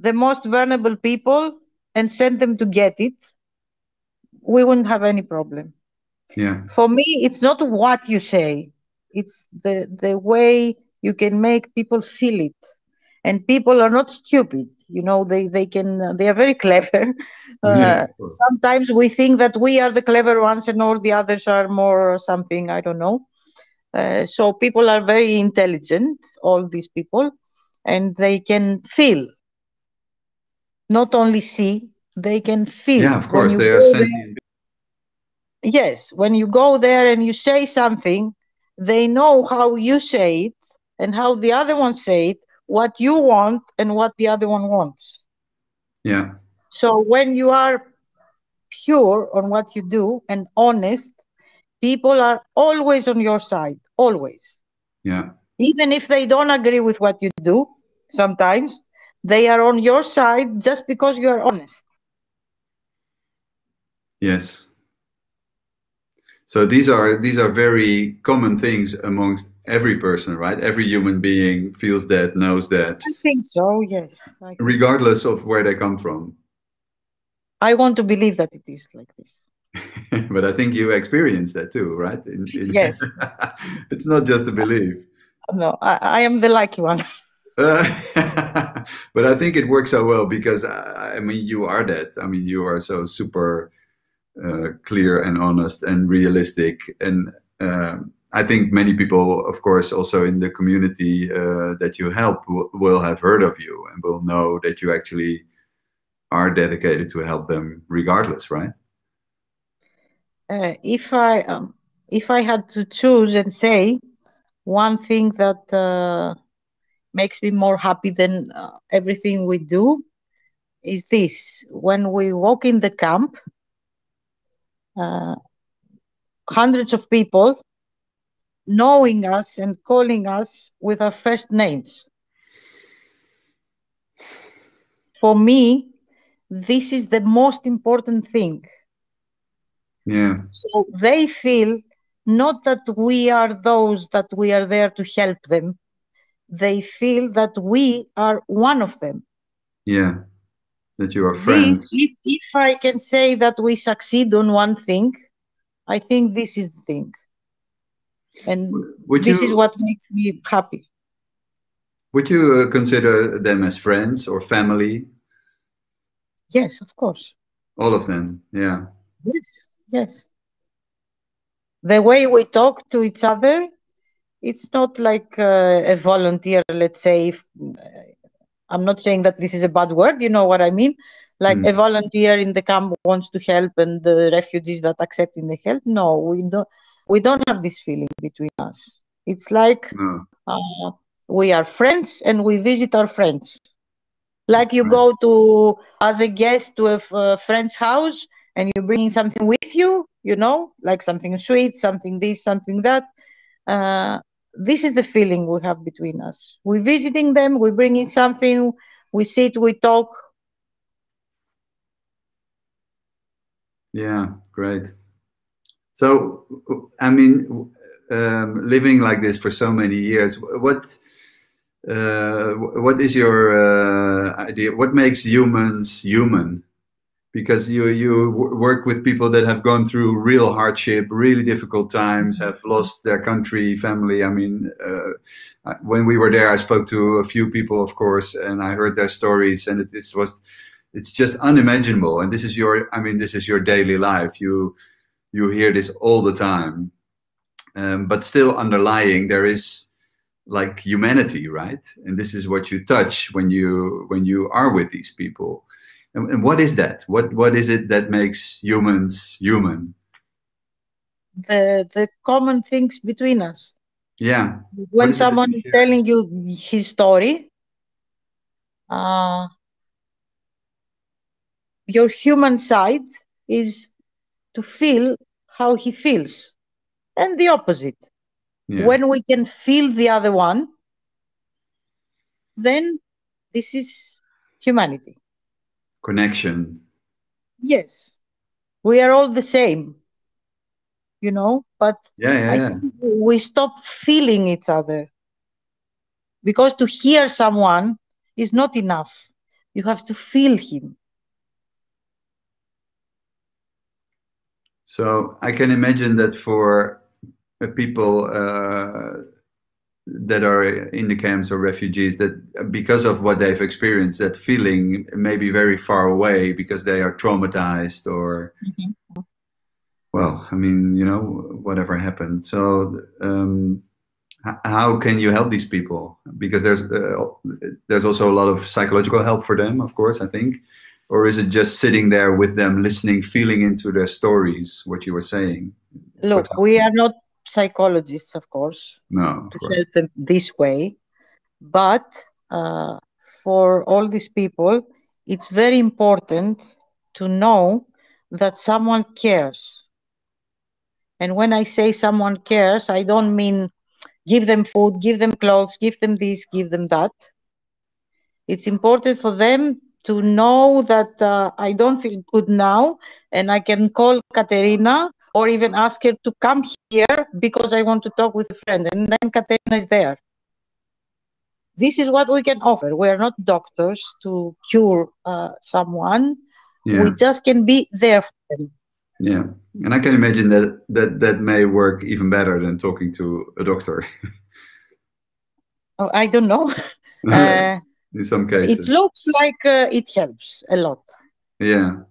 the most vulnerable people and send them to get it, we wouldn't have any problem. Yeah. For me, it's not what you say, it's the way you can make people feel it. And people are not stupid, you know, they are very clever. Sometimes we think that we are the clever ones and all the others are more something, I don't know. So people are very intelligent, all these people, and they can feel, not only see, they can feel. Yeah, of course, they are sentient. yes, when you go there and you say something, they know how you say it and how the other one say it, what you want and what the other one wants. Yeah. So when you are pure on what you do and honest, people are always on your side, always. Yeah. Even if they don't agree with what you do, sometimes they are on your side just because you are honest. Yes. So these are very common things amongst every person, right? Every human being feels that, knows that, I think so, yes. regardless of where they come from. I want to believe that it is like this. But I think you experience that too, right? Yes. It's not just a belief. No, I am the lucky one. But I think it works so well because I mean you are that. I mean you are so super clear and honest and realistic, and I think many people, of course, also in the community that you help will have heard of you and will know that you actually are dedicated to help them regardless, right? If I had to choose and say one thing that makes me more happy than everything we do is this: when we walk in the camp, uh, hundreds of people knowing us and calling us with our first names. For me, this is the most important thing. Yeah. So they feel not that we are those that we are there to help them. They feel that we are one of them. Yeah. That you are This, friends. if I can say that we succeed on one thing, I think this is the thing. And Would this is you what makes me happy. would you consider them as friends or family? Yes, of course. All of them. Yeah. Yes, yes. The way we talk to each other, it's not like a volunteer, let's say. I'm not saying that this is a bad word, you know what I mean? Like Hmm. a volunteer in the camp wants to help and the refugees that accepting the help. No, we don't have this feeling between us. It's like No, uh, we are friends and we visit our friends. Like that's you right. go to as a guest to a friend's house and you bring something with you, like something sweet, something this, something that. Uh, this is the feeling we have between us. We're visiting them, we bring in something, we sit, we talk. Yeah, great. So, I mean, living like this for so many years, what is your idea? What makes humans human? Because you work with people that have gone through real hardship, really difficult times, have lost their country, family. I mean, when we were there, I spoke to a few people, of course, and I heard their stories, and it's just unimaginable. And this is your daily life. You hear this all the time, but still underlying there is like humanity, right? And this is what you touch when you are with these people. And what is that? What is it that makes humans human? The common things between us. Yeah. What When is it that someone you is share? telling you his story, uh, your human side is to feel how he feels, and the opposite. Yeah. When we can feel the other one, then this is humanity. Connection. Yes, we are all the same, but Yeah, yeah, I yeah. think we stop feeling each other because to hear someone is not enough. You have to feel him. So I can imagine that for people that are in the camps or refugees, that because of what they've experienced, that feeling may be very far away because they are traumatized or, Mhm. well, I mean, whatever happened. So how can you help these people? Because there's also a lot of psychological help for them, of course, I think. or is it just sitting there with them, listening, feeling into their stories, what you were saying? Look, we are not psychologists, of course, no, to help them this way. But for all these people, it's very important to know that someone cares. And when I say someone cares, I don't mean give them food, give them clothes, give them this, give them that. It's important for them to know that I don't feel good now, and I can call Katerina or even ask her to come here because I want to talk with a friend, and then Katerina is there. This is what we can offer. We are not doctors to cure someone. Yeah. We just can be there for them. Yeah, and I can imagine that may work even better than talking to a doctor. Oh, I don't know. In some cases. It looks like it helps a lot. Yeah.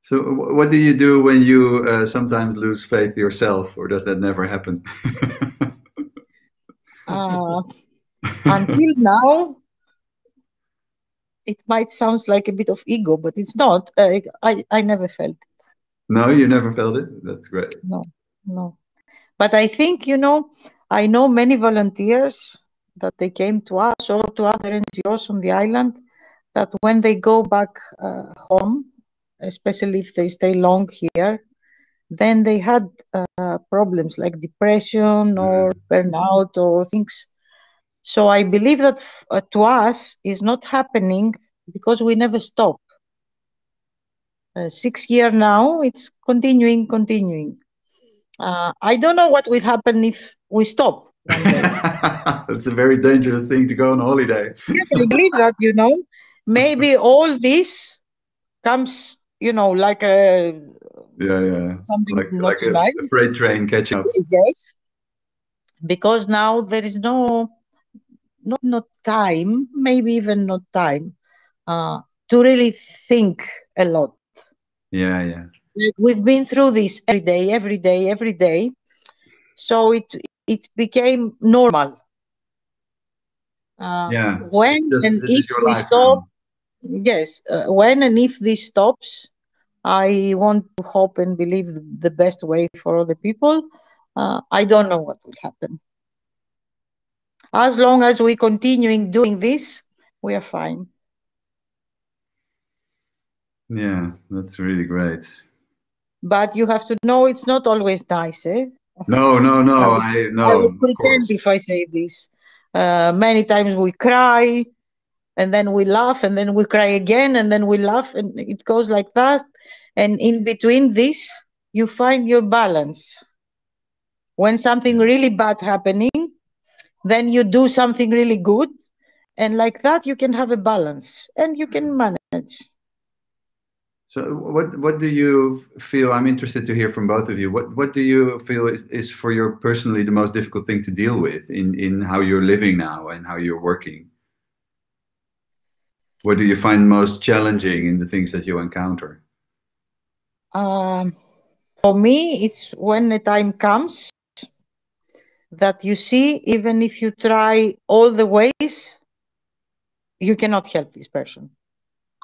So what do you do when you sometimes lose faith yourself, or does that never happen? Until now, it might sound like a bit of ego, but it's not. I never felt it. No, you never felt it? That's great. No. But I think, I know many volunteers that they came to us or to other NGOs on the island, that when they go back home, especially if they stay long here, then they had problems like depression or burnout or things. So I believe that to us is not happening because we never stop. 6 years now, it's continuing. I don't know what will happen if we stop one day. It's a very dangerous thing to go on holiday. Yes, I believe that, maybe all this comes, like a something like, not so a nice. freight train catching up. Yes, because now there is not time, maybe even not time, to really think a lot. Yeah. Like we've been through this every day. So it became normal. When and if we stop, yes, when and if this stops, I want to hope and believe the best way for all the people. I don't know what will happen. As long as we continuing doing this, we are fine. Yeah, that's really great. But you have to know it's not always nice, eh? No. I would pretend if I say this. Many times we cry, and then we laugh, and then we cry again, and then we laugh, and it goes like that. And in between this, you find your balance. When something really bad happening, then you do something really good, and like that you can have a balance and you can manage. So what do you feel, I'm interested to hear from both of you, what do you feel is for you personally the most difficult thing to deal with in how you're living now and how you're working? What do you find most challenging in the things that you encounter? For me, it's when the time comes that you see, even if you try all the ways, you cannot help this person.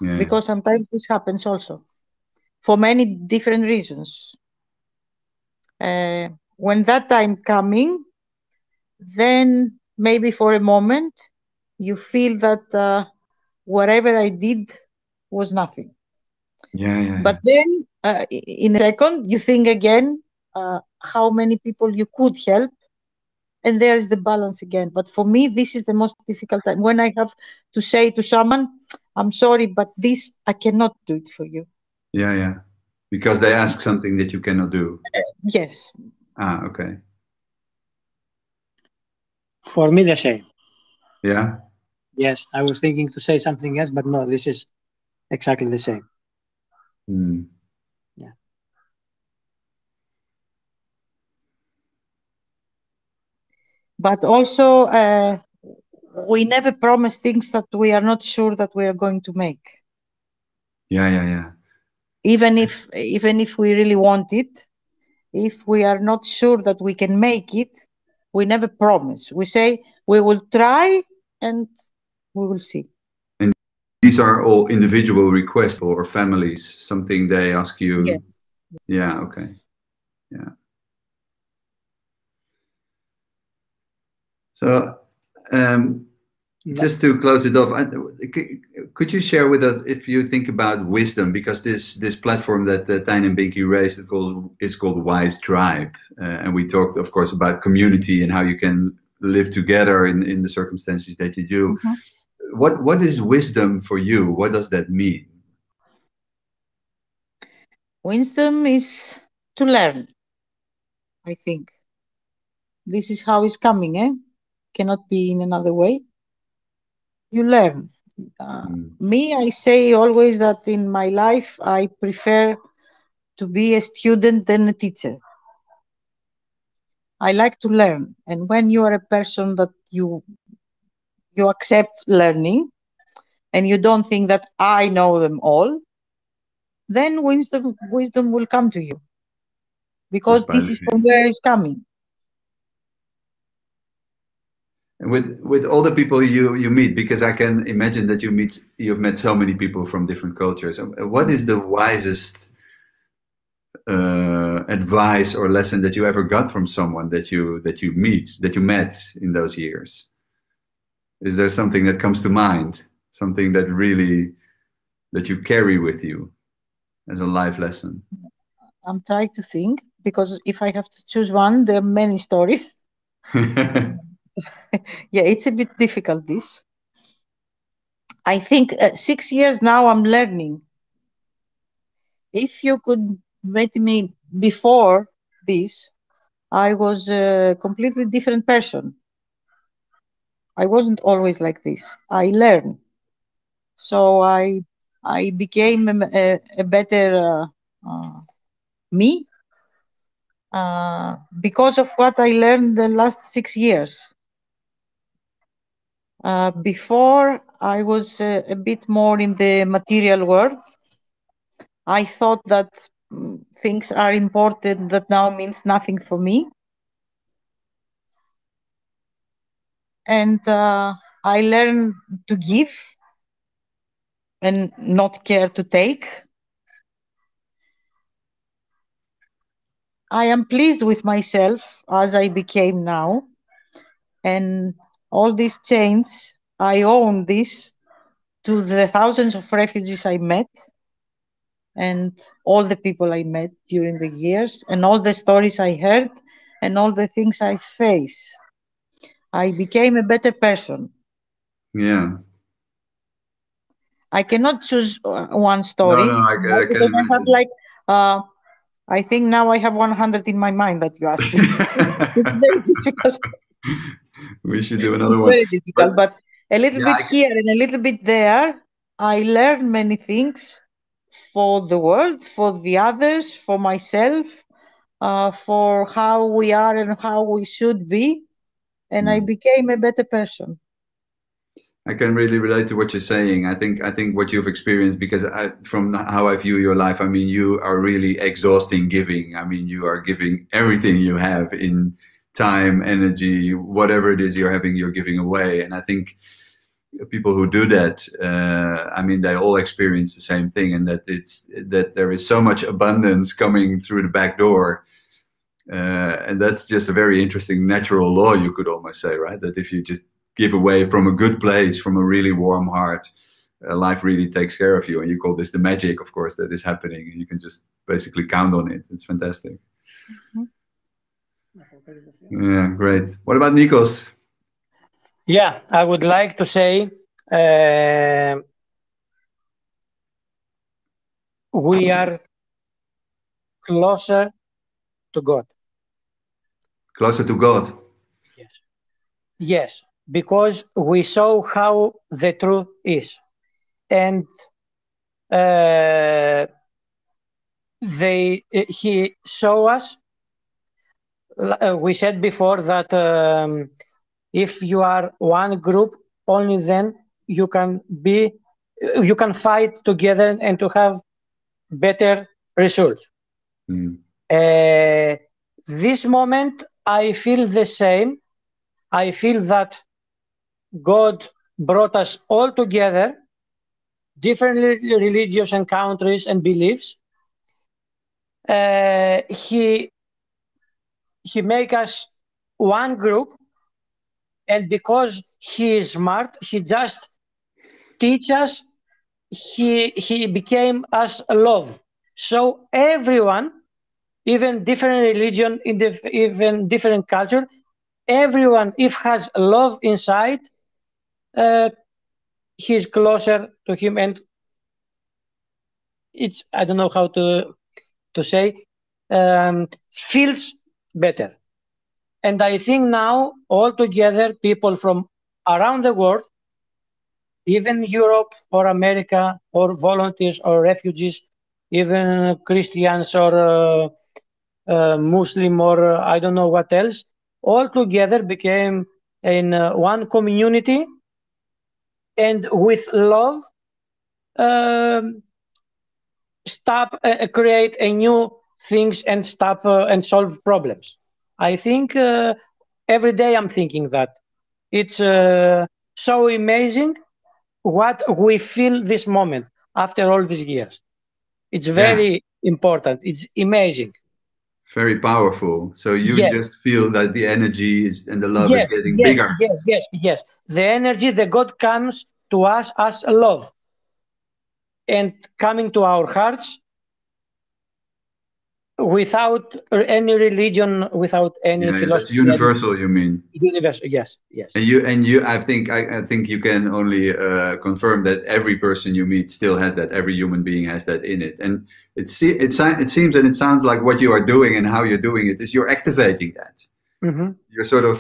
Yeah. Because sometimes this happens also for many different reasons. When that time coming, then maybe for a moment you feel that whatever I did was nothing. But then in a second you think again how many people you could help, and there is the balance again. But for me, this is the most difficult time, when I have to say to someone, I'm sorry, but this I cannot do it for you. Yeah. Because they ask something that you cannot do. Yes. Okay. For me, the same. Yeah? Yes, I was thinking to say something else, but no, this is exactly the same. Yeah. But also, we never promise things that we are not sure that we are going to make. Yeah. Even if we really want it, if we are not sure that we can make it, we never promise. We say we will try and we will see. these are all individual requests or families, something they ask you. Yes. Yeah, okay. Yeah. So, just to close it off, could you share with us if you think about wisdom, because this platform that Tijn and Binky raised is called Wise Tribe, and we talked, of course, about community and how you can live together in the circumstances that you do. Mm-hmm. What is wisdom for you? What does that mean? Wisdom is to learn, I think. This is how it's coming, eh? Cannot be in another way. You learn. Me, I say always that in my life, I prefer to be a student than a teacher. I like to learn. And when you are a person that you accept learning and you don't think that I know them all, then wisdom will come to you. Because this is from where it's coming. With all the people you meet, because I can imagine that you've met so many people from different cultures. What is the wisest advice or lesson that you ever got from someone that you met in those years? Is there something that comes to mind, something that you carry with you as a life lesson? I'm trying to think, because if I have to choose one, there are many stories. Yeah, it's a bit difficult, this. I think 6 years now I'm learning. If you could meet me before this, I was a completely different person. I wasn't always like this. I learned. So I became a better me because of what I learned the last 6 years. Before, I was a bit more in the material world. I thought that things are important that now means nothing for me. And I learned to give and not care to take. I am pleased with myself as I became now. And all these change, I owe this to the thousands of refugees I met and all the people I met during the years and all the stories I heard and all the things I face. I became a better person. Yeah. I cannot choose one story. No, I because I have like, I think now I have 100 in my mind that you asked me. It's very difficult. We should do another one. It's very difficult, but a little bit here and a little bit there, I learned many things for the world, for the others, for myself, for how we are and how we should be. And I became a better person. I can really relate to what you're saying. I think what you've experienced, because from how I view your life, I mean, you are really exhausting giving. I mean, you are giving everything you have in time, energy, whatever it is you're giving away. And I think people who do that, I mean, they all experience the same thing, and that there is so much abundance coming through the back door. And that's just a very interesting natural law, you could almost say, right? That if you just give away from a good place, from a really warm heart, life really takes care of you. And you call this the magic, of course, that is happening. And you can just basically count on it. It's fantastic. Mm-hmm. Yeah, great. What about Nikos? Yeah, I would like to say we are closer to God. Closer to God? Yes. Yes, because we saw how the truth is. And he showed us, we said before that if you are one group, only then you can fight together and to have better results. This moment, I feel the same. I feel that God brought us all together different religions and countries and beliefs. He make us one group, and because he is smart, he just teach us. He became us love. So everyone, even different religion, even different culture, everyone, if has love inside, he's closer to him, and it's, I don't know how to say, feels better. And I think now all together, people from around the world, even Europe or America, or volunteers or refugees, even Christians or Muslim or I don't know what else, all together became in one community, and with love stop create a new things and stop and solve problems. I think every day I'm thinking that it's so amazing what we feel this moment after all these years. It's very important. It's amazing. Very powerful. So you Yes. just feel that the energy is, and the love Yes, is getting yes, bigger. yes. The energy, the God comes to us as love, and coming to our hearts without any religion, without any Yeah, that's philosophy. universal, you mean? Universal, yes. And you, I think you can only confirm that every person you meet still has that. Every human being has that in it, and it seems and it sounds like what you are doing and how you're doing it is you're activating that. Mm-hmm. You're sort of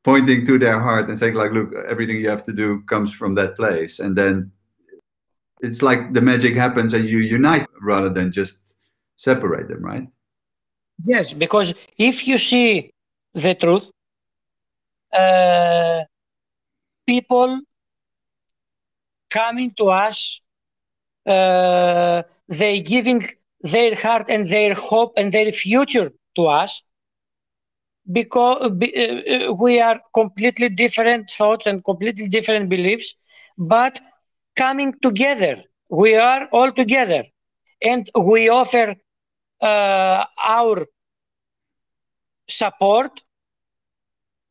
pointing to their heart and saying, like, look, everything you have to do comes from that place, and then it's like the magic happens and you unite rather than just separate them, right? Yes, because if you see the truth, people coming to us, they giving their heart and their hope and their future to us, because we are completely different thoughts and completely different beliefs, but coming together, we are all together, and we offer our support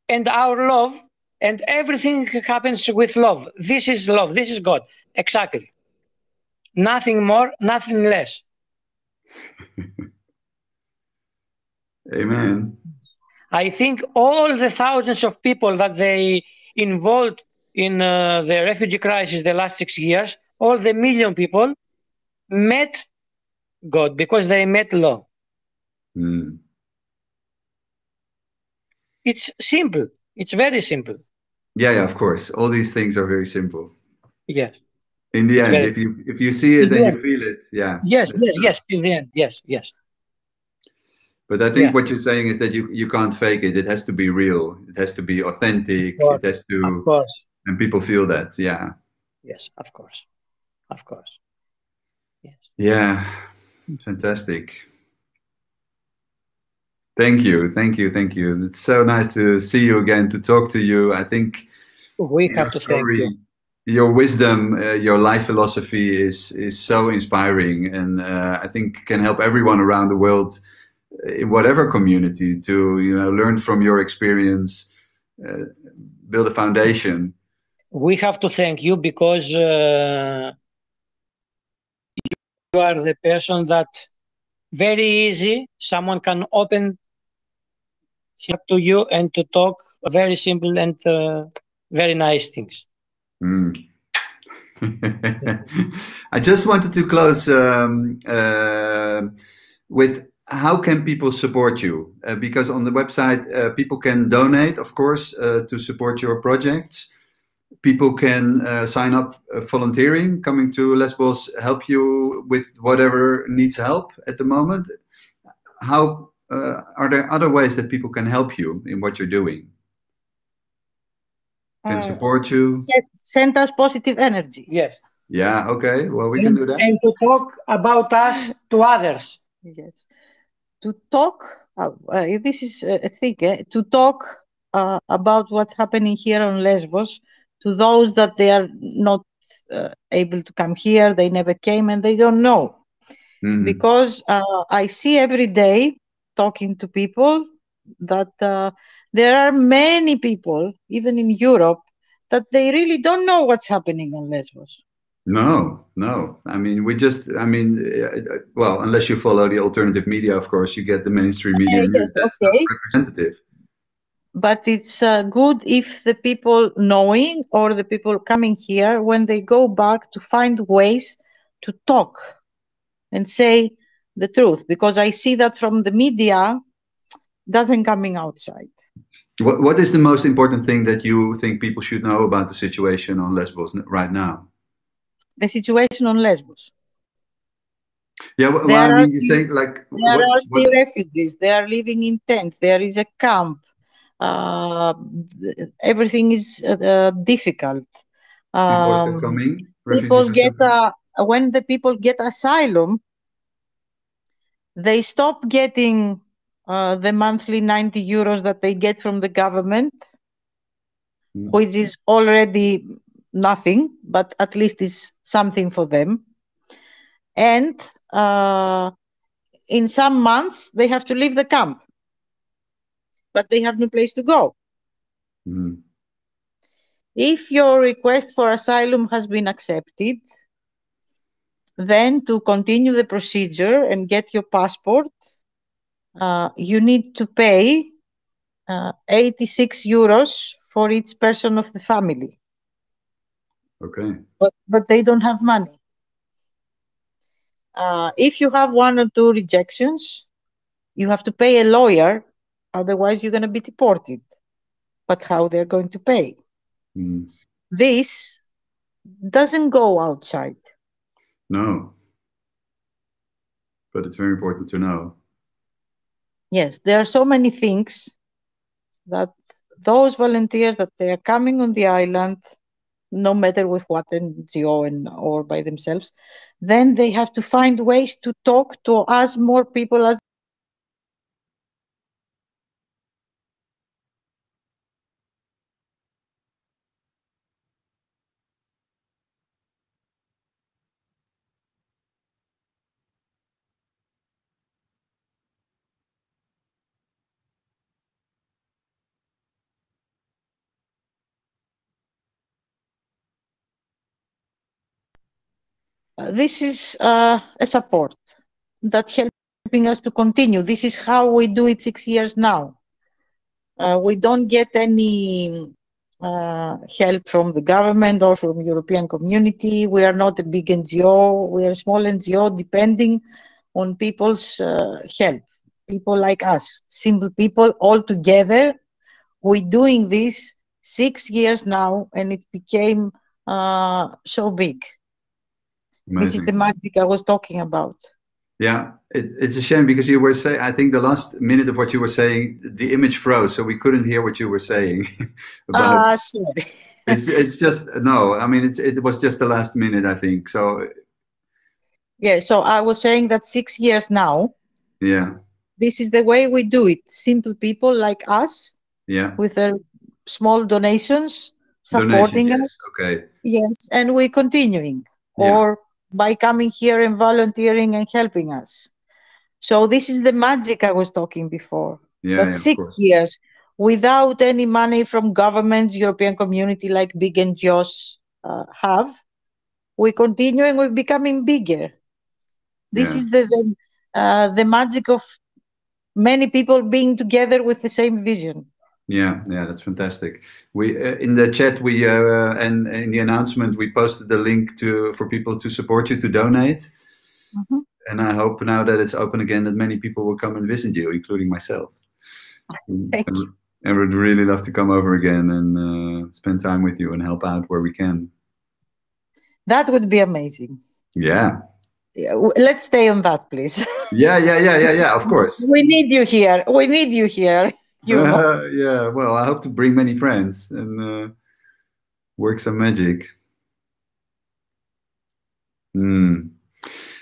and our love, and everything happens with love. This is love. This is God. Exactly. Nothing more, nothing less. Amen. I think all the thousands of people that they involved in the refugee crisis the last 6 years, all the million people met God because they met love. Mm. It's simple. It's very simple. Yeah, of course. All these things are very simple. Yes. In the end, if you see it and you feel it, Yes. In the end, yes. But I think what you're saying is that you can't fake it. It has to be real. It has to be authentic. It has to, of course, and people feel that. Yeah. Yes, of course. Yes. Yeah. Fantastic. Thank you. It's so nice to see you again, to talk to you. I think we have to thank you. Your wisdom, your life philosophy is so inspiring, and I think can help everyone around the world in whatever community to learn from your experience, build a foundation. We have to thank you because you are the person that very easy someone can open here to you and to talk very simple and very nice things. I just wanted to close with how can people support you? Because on the website, people can donate, of course, to support your projects. People can sign up volunteering, coming to Lesbos, help you with whatever needs help at the moment. How are there other ways that people can help you in what you're doing? Can support you? Send us positive energy. Yes. Yeah, okay. Well, we can do that. And to talk about us to others. Yes. To talk, this is a thing, to talk about what's happening here on Lesbos to those that they are not able to come here. They never came, and they don't know. Because I see every day, talking to people, that there are many people, even in Europe, that they really don't know what's happening on Lesbos. No. I mean, well, unless you follow the alternative media, of course, you get the mainstream media news. Yes, That's okay. not representative. But it's good if the people knowing or the people coming here, when they go back, to find ways to talk and say the truth, because I see that from the media doesn't coming outside. What is the most important thing that you think people should know about the situation on Lesbos right now? The situation on Lesbos. Yeah, well, I mean, you think like there are still refugees. They are living in tents. There is a camp. Everything is difficult. People are still coming. When the people get asylum, they stop getting the monthly 90 euros that they get from the government, which is already nothing, but at least is something for them. And in some months, they have to leave the camp, but they have no place to go. If your request for asylum has been accepted, then to continue the procedure and get your passport, you need to pay 86 euros for each person of the family. Okay. But they don't have money. If you have 1 or 2 rejections, you have to pay a lawyer, otherwise you're going to be deported. But how they're going to pay? This doesn't go outside. No. But it's very important to know. Yes, there are so many things that those volunteers that they are coming on the island, no matter with what NGO or by themselves, then they have to find ways to talk to as more people as this is a support that helping us to continue. This is how we do it 6 years now. We don't get any help from the government or from European community. We are not a big NGO. We are a small NGO depending on people's help. People like us, simple people all together. We're doing this 6 years now, and it became so big. Amazing. This is the magic I was talking about. Yeah, it's a shame because you were saying, I think the last minute of what you were saying, the image froze, so we couldn't hear what you were saying. Sorry. It's just, no, I mean, it was just the last minute, I think. So. Yeah, so I was saying that 6 years now. Yeah. This is the way we do it. Simple people like us. Yeah. With their small donations supporting us. Okay. Yes, and we're continuing. Yeah. Or by coming here and volunteering and helping us. So this is the magic I was talking before. Yeah, that 6 years without any money from governments, European community like big NGOs have, we continue and we're becoming bigger. This is the magic of many people being together with the same vision. Yeah, that's fantastic. We in the chat and in the announcement we posted the link for people to support you to donate. And I hope now that it's open again that many people will come and visit you, including myself. Thank you. And would really love to come over again and spend time with you and help out where we can. That would be amazing. Yeah. Let's stay on that, please. Yeah, of course. We need you here. We need you here. Yeah, well, I hope to bring many friends and work some magic. We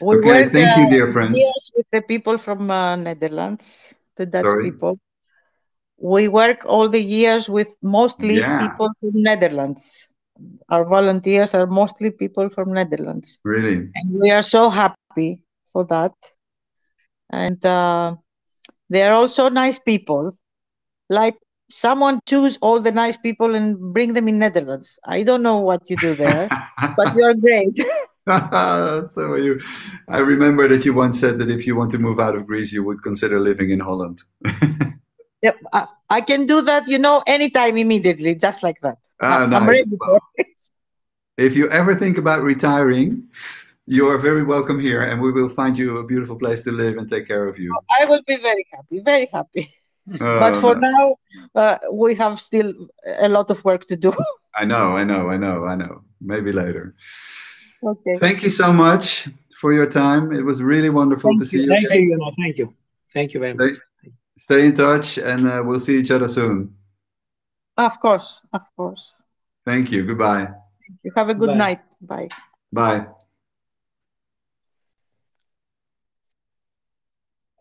work, thank you, dear friends. Years with the people from Netherlands, the Dutch people. We work all the years with mostly people from Netherlands. Our volunteers are mostly people from Netherlands, Really? and we are so happy for that. And they are also nice people. Like someone choose all the nice people and bring them in Netherlands. I don't know what you do there, but you are great. So I remember that you once said that if you want to move out of Greece, you would consider living in Holland. Yep, I can do that, anytime, immediately, just like that. I'm Nice. ready for it. If you ever think about retiring, you are very welcome here, and we will find you a beautiful place to live and take care of you. I will be very happy, very happy. Oh, But for nice. now, we have still a lot of work to do. I know. Maybe later. Okay. Thank you so much for your time. It was really wonderful to see you. Thank you. Thank you. Thank you very much. Stay in touch, and we'll see each other soon. Of course, of course. Thank you. Goodbye. You have a good Bye. night. Bye. Bye.